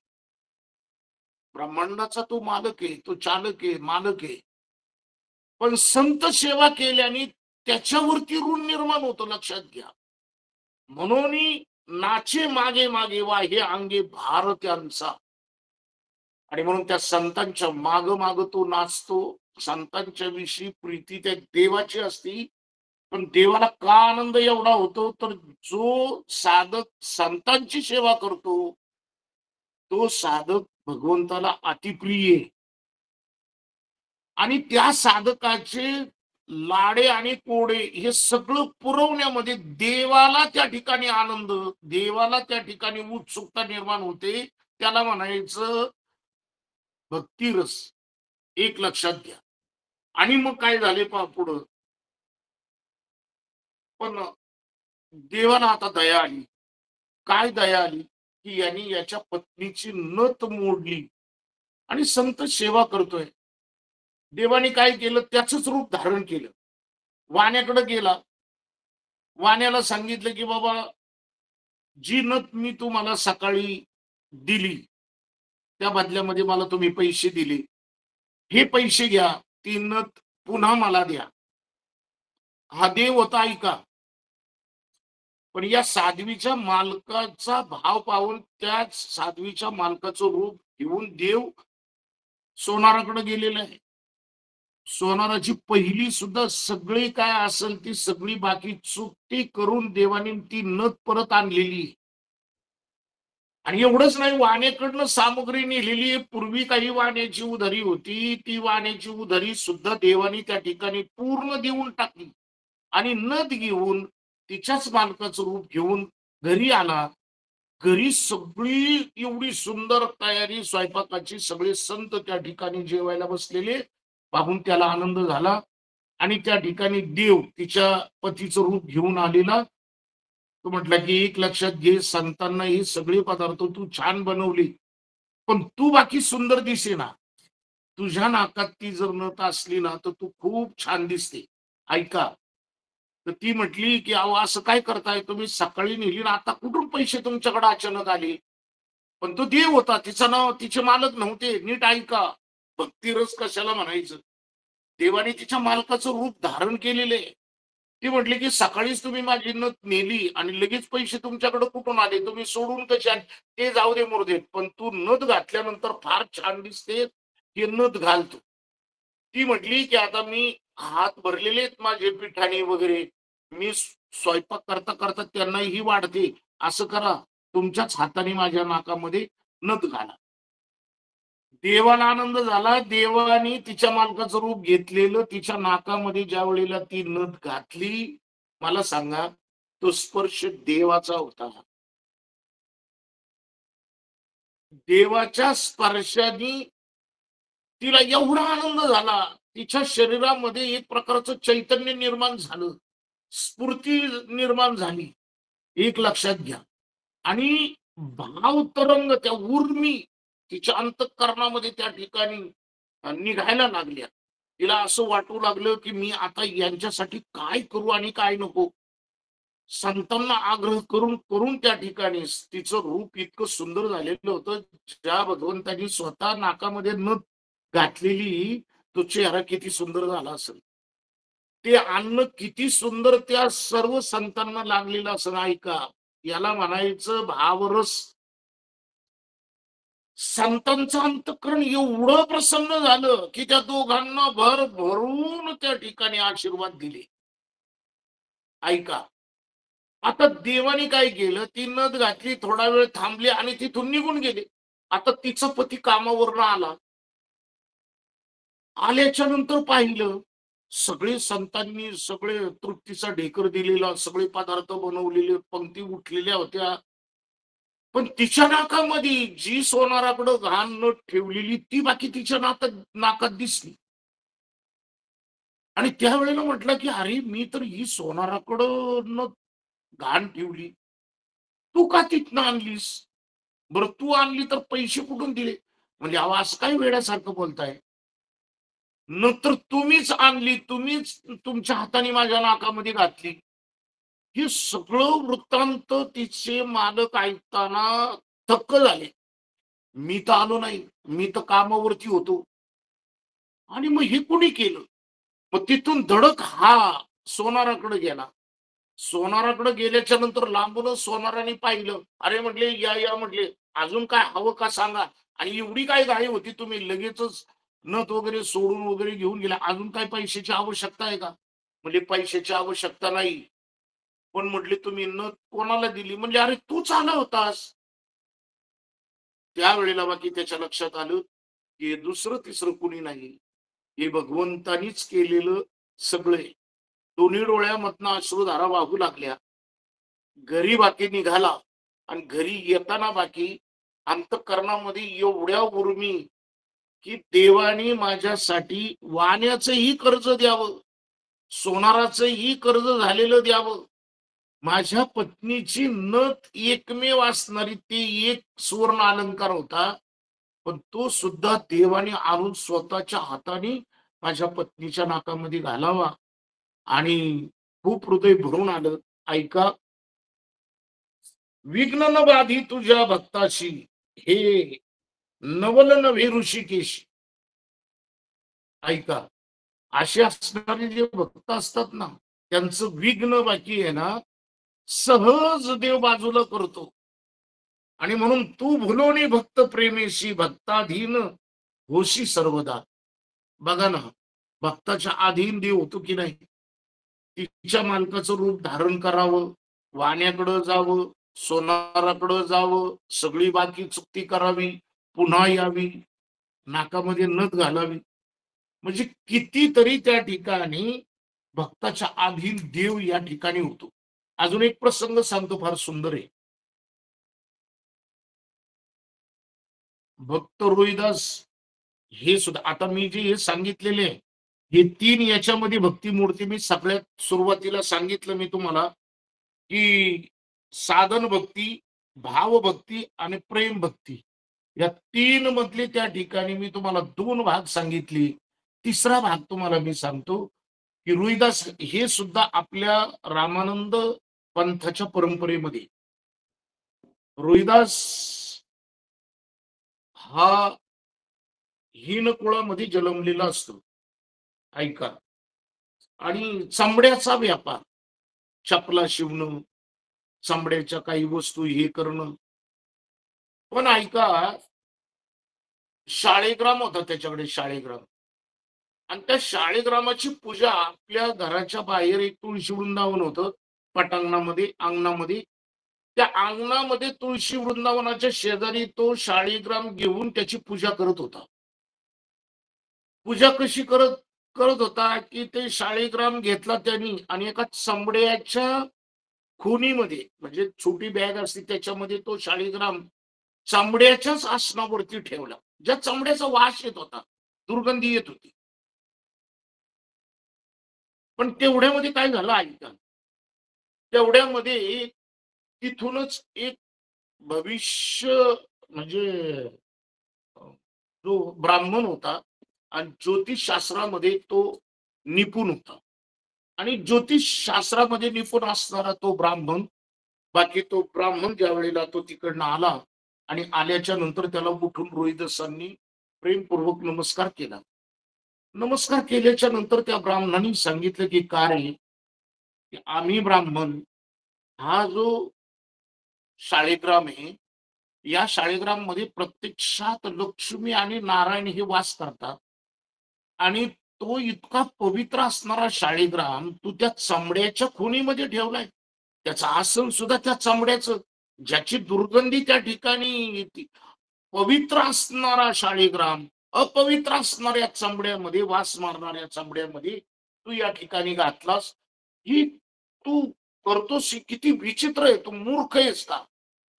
ब्रह्मांडाचा तो मालक आहे, तो चालक आहे, मालक आहे. पण संत सेवा केल्याने त्याच्यावरती ऋण निर्माण होतं, लक्षात घ्या. म्हणून नाचे मागे मागे वा हे अंगे भार त्यांचा. आणि म्हणून त्या संतांच्या माग माग तो नाचतो. संतांच्या विषयी प्रीती त्या देवाची असती. पण देवाला का आनंद एवढा होतो, तर जो साधक संतांची सेवा करतो, तो साधक भगवंताला अतिप्रिय आहे. आणि त्या साधकाचे लाडे आणि कोडे हे सगळं पुरवण्यामध्ये देवाला त्या ठिकाणी आनंद, देवाला त्या ठिकाणी उत्सुकता निर्माण होते. त्याला म्हणायचं भक्तिरस. एक लक्षात घ्या. आणि मग काय झाले पहा पुढं. पण देवाला आता दया आली. काय दया आली, की यांनी याच्या पत्नीची नथ मोडली आणि संत सेवा करतोय. देवाने काय केलं, त्याचंच रूप धारण केलं. वाण्याकडे गेला. वाण्याला सांगितलं, की बाबा जी नथ मी तुम्हाला सकाळी दिली, त्या बदल्यामध्ये मला तुम्ही पैसे दिले. हे पैसे घ्या, ती नथ पुन्हा मला द्या. हा देव होता ऐका. पण या साध्वीच्या मालकाचा भाव पाहून त्याच साध्वीच्या मालकाचं रूप घेऊन देव सोनाराकडे गेलेला आहे. सोनाराची पहिली सुद्धा सगळी काय असेल ती सगळी बाकी चुकती करून देवाने ती नथ परत आणलेली आहे. आणि एवढंच नाही, वाण्याकडनं सामग्री नेलेली आहे. पूर्वी काही वाण्याची उधारी होती, ती वाण्याची उधारी सुद्धा देवाने त्या ठिकाणी पूर्ण देऊन टाकली आणि नथ घेऊन तिच्याच मालकाचं रूप घेऊन घरी आला. घरी सगळी एवढी सुंदर तयारी स्वयंपाकाची, सगळे संत त्या ठिकाणी जेवायला बसलेले पाहून त्याला आनंद झाला आणि त्या ठिकाणी देव तिच्या पतीचं रूप घेऊन आलेला. तो म्हटला, की एक लक्षात घे, संतांना ही सगळे पदार्थ तू छान बनवली, पण तू बाकी सुंदर दिसेना. तुझ्या नाकात ती जर नथ असली ना, तर तू खूप छान दिसते. ऐका. तर ती म्हटली, की "अहो असं काय करताय तुम्ही? सकाळी नेली ना, आता कुठून पैसे तुमच्याकडे अचानक आले?" पण तो देव होता. तिचं नाव, तिचे मालक नव्हते. नीट ऐका. भक्तिरस कशाला म्हणायचं? देवाने तिच्या मालकाचं रूप धारण केलेलं आहे. ती म्हटली, की "सकाळीच तुम्ही माझी नथ नेली आणि लगेच पैसे तुमच्याकडे कुठून आले? तुम्ही सोडून कसे आले?" "ते जाऊ दे मुर्देत, पण तू नथ घातल्यानंतर फार छान दिसते. ही नथ घाल तू." ती म्हटली, की "आता मी हात भरलेले आहेत माझे पिठाने वगैरे. मी स्वयंपाक करता-करता त्यांनाही वाढते. असं करा, तुमच्याच हाताने माझ्या नाकामध्ये नथ घाला." देवाला आनंद झाला. देवाने तिच्या मालकाचं रूप घेतलेलं तिच्या नाकामध्ये ज्या वेळेला ती नथ घातली, मला सांगा, तो स्पर्श देवाचा होता. देवाच्या स्पर्शाने तिला एवढा आनंद झाला. तिच्या शरीरामध्ये एक प्रकारचं चैतन्य निर्माण झालं. स्फूर्ती निर्माण झाली. एक लक्षात घ्या. आणि भावतरंग त्या उर्मी तिच्या अंतःकरणामध्ये त्या ठिकाणी निघायला लागल्या. तिला असं वाटू लागलं, की मी आता यांच्यासाठी काय करू आणि काय नको. संतांना आग्रह करून करून त्या ठिकाणी तिचं रूप इतकं सुंदर झालेलं होतं. ज्या भगवंतानी स्वतः नाकामध्ये नथ घातलेली, तो चेहरा किती सुंदर झाला असेल. ते अन्न किती सुंदर त्या सर्व संतांना लागलेलं असेल. ऐका, याला म्हणायचं भावरस. संतांचं अंतःकरण एवढं प्रसन्न झालं, की त्या दोघांना भरभरून त्या ठिकाणी आशीर्वाद दिले. ऐका. आता देवाने काय केलं, ती नथ घातली, थोडा वेळ थांबले आणि तिथून निघून गेले. आता तिचा पती कामावरनं आला. आल्याच्या नंतर पाहिलं, सगळे संतांनी सगळे तृप्तीचा ढेकर दिलेला, सगळे पदार्थ बनवलेले, पंक्ती उठलेल्या होत्या. पण तिच्या नाकामध्ये जी सोनाराकडं घाण नथ ठेवलेली, ती बाकी तिच्या नाकात दिसली. आणि त्यावेळेला म्हटलं, की "अरे, मी तर ही सोनाराकडं नथ घाण ठेवली. तू का तिथनं आणलीस? बरं तू आणली तर पैसे कुठून दिले?" म्हणजे अहो असं काय वेड्यासारखं बोलताय? नंतर तुम्हीच आणली, तुम्हीच तुमच्या हाताने माझ्या नाकामध्ये घातली. हे सगळं वृत्तांत तिचे मालक ऐकताना थक्क झाले. मी तर आलो नाही. मी तर कामावरती होतो. आणि मग हे कोणी केलं? मग तिथून धडक हा सोनाराकडे गेला. सोनाराकडे गेल्याच्या नंतर लांबूनच सोनाराने पाहिलं. अरे म्हटले, "या, या," म्हटले. "अजून काय हवं का सांगा?" आणि एवढी काय घाई होती, तुम्ही लगेचच नथ वगैरे सोडून वगैरे घेऊन गेला. अजून काय पैशाची आवश्यकता आहे का? म्हणजे पैशाची आवश्यकता नाही. पण म्हटले, "तुम्ही नथ कोणाला दिली?" म्हणले, "अरे तूच आला होतास." त्यावेळेला बाकी त्याच्या लक्षात आलं, की हे दुसरं-तिसरं कुणी नाही. हे भगवंतानीच केलेलं सगळे. दोन्ही डोळ्यामधनं अश्रुधारा वाहू लागल्या. घरी बाकी निघाला आणि घरी येताना बाकी अंतःकरणामध्ये एवढ्या उर्मी, की देवाने माझ्यासाठी वाण्याचंही कर्ज द्यावं, सोनाराचंही कर्ज झालेलं द्यावं. माझ्या पत्नीची नथ एकमेव असणारी ते एक सुवर्ण अलंकार होता. पण तो सुद्धा देवाने आणून स्वतःच्या हाताने माझ्या पत्नीच्या नाकामध्ये घालावा आणि खूप हृदय भरून आलं. ऐका, विघ्न न बाधी तुझ्या भक्ताशी, हे नवल नव्हे ऋषिकेशी. ऐका, असे असणारे जे भक्त असतात ना, त्यांचं विघ्न बाकी आहे ना, सहज देव बाजूला करतो. आणि म्हणून तू भुलोनी भक्त प्रेमेशी, भक्ताधीन होशी सर्वदा. बघा ना, भक्ताच्या अधीन देव होतो की नाही. तिच्या मालकाचं रूप धारण करावं, वाण्याकडं जावं, सोनाराकडं जावं, सगळी बाकी चुकती करावी, पुन्हा यावी, नाकामध्ये नथ घालावी. म्हणजे कितीतरी त्या ठिकाणी भक्ताच्या अधीन देव या ठिकाणी होतो. अजून एक प्रसंग सांगतो, फार सुंदर आहे. भक्त रोहिदास हे सुद्धा, आता मी जे हे सांगितलेले आहे, हे 3 याच्यामध्ये भक्ती मूर्ती मी सगळ्यात सुरुवातीला सांगितलं मी तुम्हाला, की साधन भक्ती, भाव भक्ती आणि प्रेम भक्ती. या 3 मधले त्या ठिकाणी मी तुम्हाला 2 भाग सांगितले. तिसरा भाग तुम्हाला मी सांगतो, की रोहिदास हे सुद्धा आपल्या रामानंद पंथाच्या परंपरेमध्ये, रोहिदास हा हीन कुळामध्ये जन्मलेला असतो. ऐका, आणि चामड्याचा व्यापार, चपला शिवणं, चामड्याच्या काही वस्तू हे करणं. पण ऐका, शाळीग्राम होता त्याच्याकडे, शाळीग्राम. आणि त्या शाळीग्रामाची पूजा आपल्या घराच्या बाहेर एक तुळशी वृंदावन होतं, पटांगणामध्ये, अंगणामध्ये. त्या अंगणामध्ये तुळशी वृंदावनाच्या शेजारी तो शाळीग्राम घेऊन त्याची पूजा करत होता. पूजा कशी करत करत होता, की ते शाळीग्राम घेतला त्यांनी आणि एका चामड्याच्या खोनीमध्ये, म्हणजे छोटी बॅग असते त्याच्यामध्ये तो शाळीग्राम चामड्याच्याच आसनावरती ठेवला. ज्या चामड्याचा वास येत होता, दुर्गंधी येत होती. पण तेवढ्यामध्ये काय झालं ऐका, तेवढ्यामध्ये तिथूनच एक भविष्य, म्हणजे जो ब्राह्मण होता आणि ज्योतिष शास्त्रामध्ये तो निपुण होता. आणि ज्योतिष शास्त्रामध्ये निपुण असणारा तो ब्राह्मण, बाकी तो ब्राह्मण ज्या वेळेला तो तिकडनं आला आणि आल्याच्या नंतर त्याला उठून रोहिदासांनी प्रेमपूर्वक नमस्कार केला. नमस्कार केल्याच्या नंतर त्या ब्राह्मणाने सांगितलं, की काय आहे, की आम्ही ब्राह्मण, हा जो शाळीग्राम आहे, या शाळीग्राम मध्ये प्रत्यक्षात लक्ष्मी आणि नारायण हे वास करतात. आणि तो इतका पवित्र असणारा शाळीग्राम तू त्या चामड्याच्या खोनीमध्ये ठेवलाय. त्याचं आसन सुद्धा त्या चामड्याचं, ज्याची दुर्गंधी त्या ठिकाणी येते. पवित्र असणारा शाळीग्राम अपवित्र असणाऱ्या चामड्यामध्ये, वास मारणाऱ्या चामड्यामध्ये तू या ठिकाणी घातलास. ही तू करतोस ही किती विचित्र आहे, तू मूर्ख आहेस का?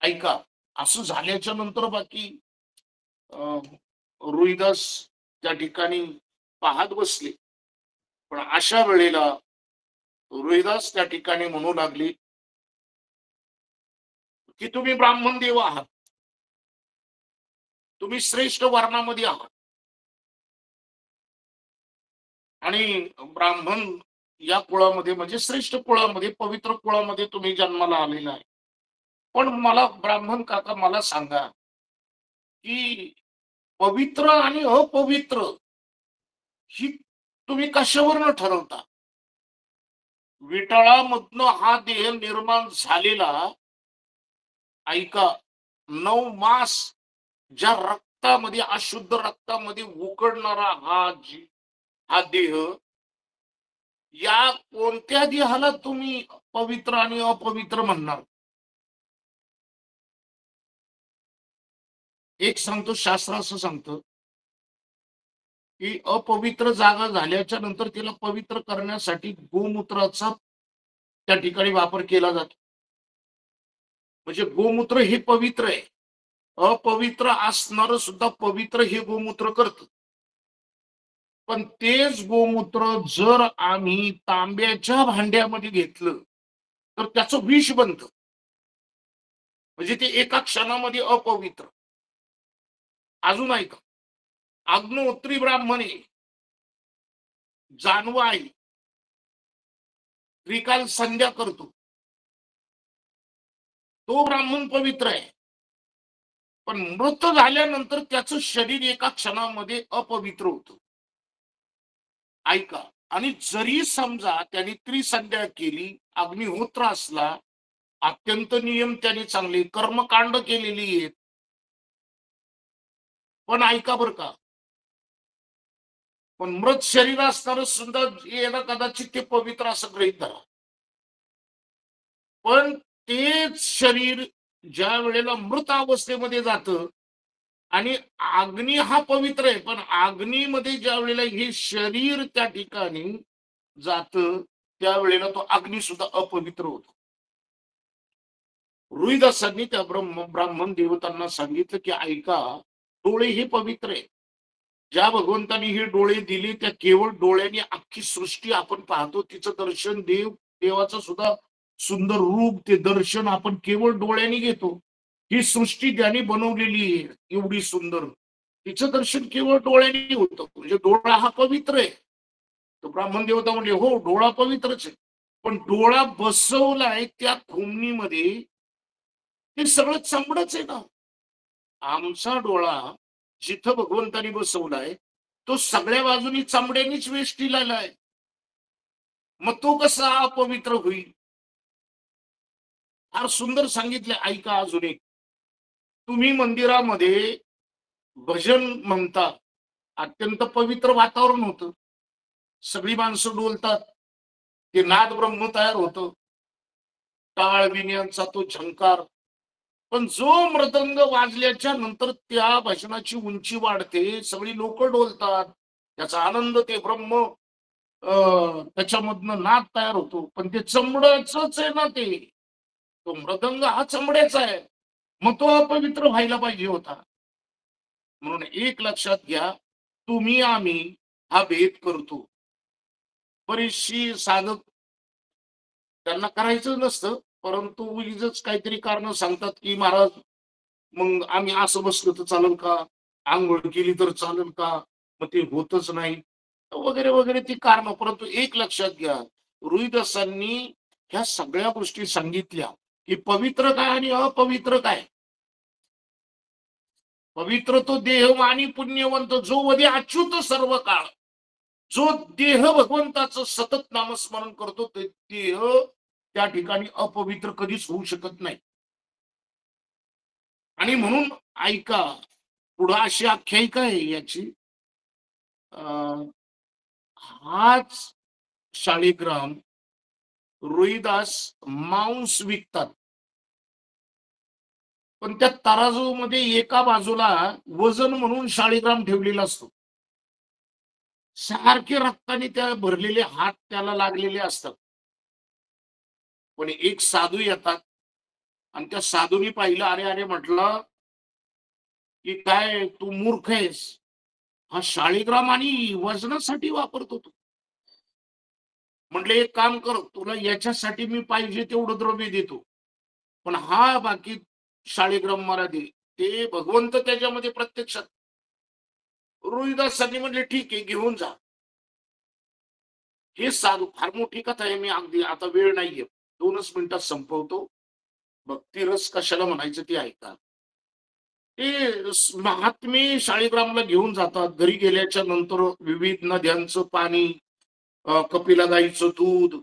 ऐका, असं झाल्याच्या नंतर बाकी रोहिदास त्या ठिकाणी पाहत बसले. पण अशा वेळेला रोहिदास त्या ठिकाणी म्हणू लागले, की तुम्ही ब्राह्मण देव आहात, तुम्ही श्रेष्ठ वर्णामध्ये आहात आणि ब्राह्मण या कुळामध्ये, म्हणजे श्रेष्ठ कुळामध्ये, पवित्र कुळामध्ये तुम्ही जन्माला आलेला आहे. पण मला ब्राह्मण काका, मला सांगा, की पवित्र आणि अपवित्र ही तुम्ही कशावरनं ठरवता? विटाळामधनं हा देह निर्माण झालेला, ऐका, 9 मास ज्या रक्तामध्ये, अशुद्ध रक्तामध्ये उकडणारा हा देह, या कोणत्या देहाला तुम्ही पवित्र आणि अपवित्र म्हणणार? एक सांगतो, शास्त्र असं सांगतं, की अपवित्र जागा झाल्याच्या नंतर तिला पवित्र करण्यासाठी गोमूत्राचा त्या ठिकाणी वापर केला जातो. म्हणजे गोमूत्र हे पवित्र आहे. अपवित्र असणार सुद्धा पवित्र हे गोमूत्र करतं. पण तेच गोमूत्र जर आम्ही तांब्याच्या भांड्यामध्ये घेतलं तर त्याचं विष बनतं. म्हणजे ते एका क्षणामध्ये अपवित्र. अजून ऐका, अग्नोत्री ब्राह्मणे जानवा आहे, त्रिकाल संध्या करतो, तो ब्राह्मण पवित्र आहे. पण मृत झाल्यानंतर त्याचं शरीर एका क्षणामध्ये अपवित्र होतं. ऐका, आणि जरी समजा त्यांनी त्रिसंध्या केली, अग्निहोत्र असला, अत्यंत नियम त्यांनी चांगले कर्मकांड केलेली आहेत, पण ऐका बर का, पण मृत शरीर असणारं सुद्धा याला कदाचित ते पवित्र असं गृहीत धरा. पण तेच शरीर ज्या वेळेला मृत अवस्थेमध्ये जातं, आणि अग्नी हा पवित्र आहे, पण अग्नीमध्ये ज्या वेळेला हे शरीर त्या ठिकाणी जातं, त्यावेळेला तो अग्नी सुद्धा अपवित्र होतो. रोहिदासांनी त्या ब्राह्मण देवतांना सांगितलं की ऐका, डोळे हे पवित्र आहे. ज्या भगवंतांनी हे डोळे दिले, त्या केवळ डोळ्यांनी अख्खी सृष्टी आपण पाहतो, तिचं दर्शन, देवाचं सुद्धा सुंदर रूप, ते दर्शन आपण केवळ डोळ्यांनी घेतो. ही सृष्टी ज्याने बनवलेली आहे एवढी सुंदर, तिचं दर्शन केवळ डोळ्यांनी होतं. म्हणजे डोळा हा पवित्र आहे. तर ब्राह्मण देवता म्हणजे हो, डोळा पवित्रच आहे, पण डोळा बसवलाय त्या खोमनीमध्ये, ते सगळं चमडच आहे ना. आमचा डोळा जिथं भगवंतानी बसवलाय, तो सगळ्या बाजूनी चामड्यानीच वेष्टीला आहे. मग तो कसा अपवित्र होईल? फार सुंदर सांगितले. ऐका अजून एक, तुम्ही मंदिरामध्ये भजन म्हणता, अत्यंत पवित्र वातावरण होतं, सगळी माणसं डोलतात, ते नाद ब्रह्म तयार होतं, टाळ विण्यांचा तो झंकार. पण जो मृदंग वाजल्याच्या नंतर त्या भजनाची उंची वाढते, सगळी लोक डोलतात, त्याचा आनंद, ते ब्रह्म त्याच्यामधनं नाद तयार होतो. पण ते चमड्याच आहे ना, ते तो मृदंग हा चमड्याचा आहे, मग तो अपवित्र व्हायला पाहिजे होता. म्हणून एक लक्षात घ्या, तुम्ही आम्ही हा भेद करतो. बरीचशी साधक त्यांना करायचं नसतं, परंतु उगीचच काहीतरी कारण सांगतात की महाराज, मग आम्ही असं बसलो तर चालेल का, आंघोळ केली तर चालेल का, मग ते होतच नाही, वगैरे वगैरे ती कारण. परंतु एक लक्षात घ्या, रोहिदासांनी ह्या सगळ्या गोष्टी सांगितल्या की पवित्र काय आणि अपवित्र काय. पवित्र तो देहवाणी पुण्यवंत, जो वदे अच्युत सर्व काळ. जो देह भगवंताचं सतत नामस्मरण करतो, ते देह त्या ठिकाणी अपवित्र कधीच होऊ शकत नाही. आणि म्हणून ऐका, पुढं अशी आख्यायिका आहे याची, हाच शाळीग्राम रोहिदास मांस विकतात, पण त्या तराजू मध्ये एका बाजूला वजन म्हणून शाळीग्राम ठेवलेला असतो. सारखे रक्ताने त्या भरलेले हात त्याला लागलेले असतात. पण एक साधू येतात, आणि त्या साधूनी पाहिलं, अरे अरे म्हटलं की काय तू मूर्ख आहेस, हा शाळीग्राम आणि वजनासाठी वापरतो तू. म्हटलं एक काम कर, तुला याच्यासाठी मी पाहिजे तेवढं द्रव्य देतो, पण हा बाकी शाळीग्राम मला दे. ते भगवंत त्याच्यामध्ये प्रत्यक्षात. रोहिदासांनी म्हणले ठीक आहे, घेऊन जा. हे साधू, फार मोठी कथा आहे, मी अगदी आता वेळ नाहीये, 2च मिनिटात संपवतो. भक्ती रस कशाला म्हणायचं ते ऐका. ते महात्मे शाळीग्रामला घेऊन जातात. घरी गेल्याच्या नंतर विविध नद्यांचं पाणी, कपिला गाईचं दूध,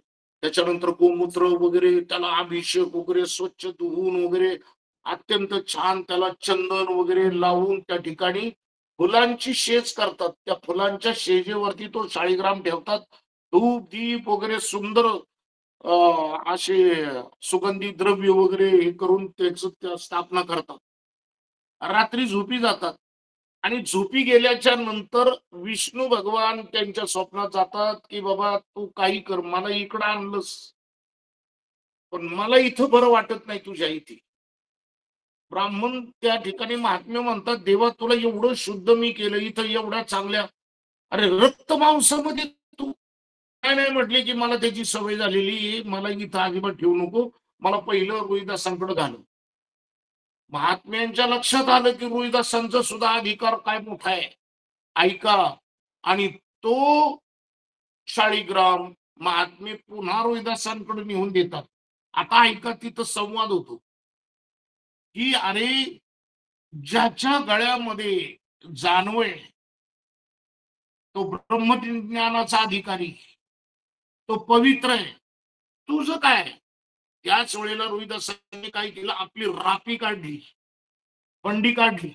त्याच्यानंतर गोमूत्र वगैरे, त्याला अभिषेक वगैरे, स्वच्छ धुवून वगैरे, अत्यंत छान त्याला चंदन वगैरे लावून त्या ठिकाणी फुलांची शेज करतात. त्या फुलांच्या शेजेवरती तो शाळीग्राम ठेवतात. धूप दीप वगैरे सुंदर असे सुगंधी द्रव्य वगैरे हे करून त्याच त्या स्थापना करतात. रात्री झोपी जातात, आणि झोपी गेल्याच्या नंतर विष्णू भगवान त्यांच्या स्वप्नात जातात की बाबा तू काही कर, मला इकडं आणलंस, पण मला इथं बरं वाटत नाही तुझ्या इथे. ब्राह्मण त्या ठिकाणी महात्म्य म्हणतात, देवा तुला एवढं शुद्ध मी केलं, इथं एवढ्या चांगल्या, अरे रक्त मांसामध्ये तू काय नाही म्हटले, की मला त्याची सवय झालेली आहे, मला इथं अजिबात ठेवू नको. मला पहिलं रोहिदासांकडे घालव. महात्म्यांच्या लक्षात आलं, की रोहिदासांचा सुद्धा अधिकार काय मोठा आहे. ऐका आणि तो शाळीग्राम महात्मे पुन्हा रोहिदासांकडे नेऊन देतात. आता ऐका तिथं संवाद होतो, की अरे ज्याच्या गळ्यामध्ये जाणवय तो ब्रह्मज्ञानाचा अधिकारी, तो पवित्र आहे. तुझं काय? त्याच वेळेला रोहिदासांनी काय केलं, आपली रापी काढली, बंडी काढली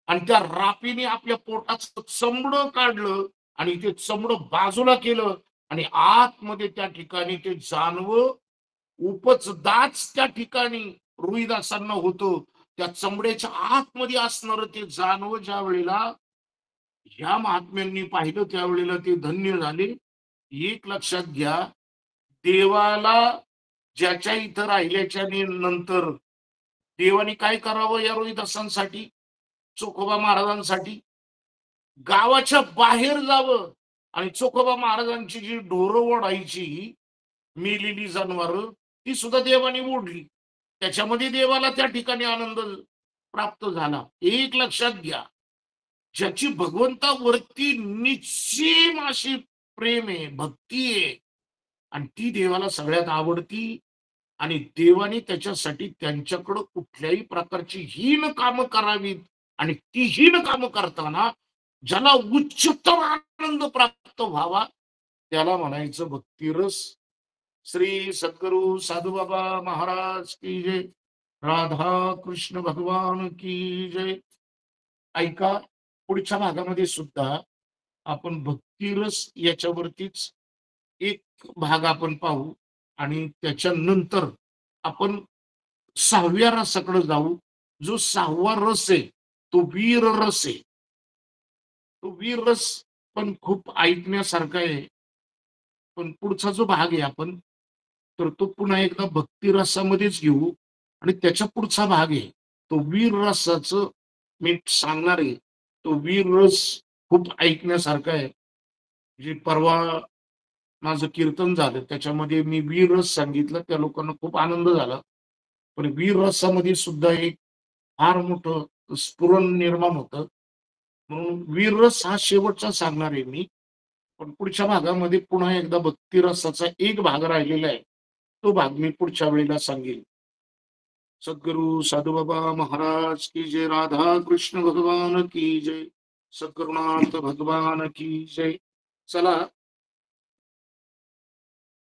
आणि त्या रापीने आपल्या पोटाचं चमडं काढलं आणि ते चमडं बाजूला केलं आणि आतमध्ये त्या ठिकाणी ते जानवं उपजदाच त्या ठिकाणी रोहिदासांना होतं. त्या चमड्याच्या आतमध्ये असणार ते जानवं ज्या वेळेला ह्या महात्म्यांनी पाहिलं त्यावेळेला ते धन्य झाले. एक लक्षात घ्या, देवाला ज्याच्या इथं राहिल्याच्या नंतर देवाने काय करावं या रोहिदासांसाठी, चोखोबा महाराजांसाठी? गावाच्या बाहेर जावं आणि चोखोबा महाराजांची जी ढोरं ओढायची मेलेली जनावरं ती सुद्धा देवाने ओढली. त्याच्यामध्ये देवाला त्या ठिकाणी आनंद प्राप्त झाला. एक लक्षात घ्या, ज्याची भगवंतावरती निश्चिम अशी प्रेम आहे, भक्ती आहे आणि ती देवाला सगळ्यात आवडती आणि देवाने त्याच्यासाठी त्यांच्याकडं कुठल्याही प्रकारची हीन कामं करावीत आणि ती हीन कामं करताना ज्याला उच्चतम आनंद प्राप्त व्हावा त्याला म्हणायचं भक्तिरस. श्री सद्गुरु साधुबाबा महाराज की जय. राधा कृष्ण भगवान की जय. ऐका पुढच्या भागामध्ये सुद्धा आपण भक्तिरस याच्यावरतीच एक भाग आपण पाहू आणि त्याच्यानंतर आपण 6व्या रसाकडे जाऊ. जो 6वा रस आहे तो वीर रस आहे. तो वीर रस पण खूप ऐकण्यासारखा आहे. पण पुढचा जो भाग आहे आपण तर तो पुन्हा एकदा भक्ती रसामध्येच घेऊ आणि त्याच्या पुढचा भाग आहे तो वीर रसाचं मी सांगणार आहे. तो वीर रस खूप ऐकण्यासारखा आहे. जे परवा माझं कीर्तन झालं त्याच्यामध्ये मी वीर रस सांगितलं, त्या लोकांना खूप आनंद झाला. पण वीर रसामध्ये सुद्धा एक फार मोठं स्फुरण निर्माण होतं. म्हणून वीर रस हा शेवटचा सांगणार आहे मी. पण पुढच्या भागामध्ये पुन्हा एकदा भक्ती रसाचा एक भाग राहिलेला आहे. तो भाग मी पुढच्या वेळेला सांगेल. सद्गुरु साधुबाबा महाराज की जय. राधा कृष्ण भगवान की जय. सद्गुरुनाथ भगवान की जय. चला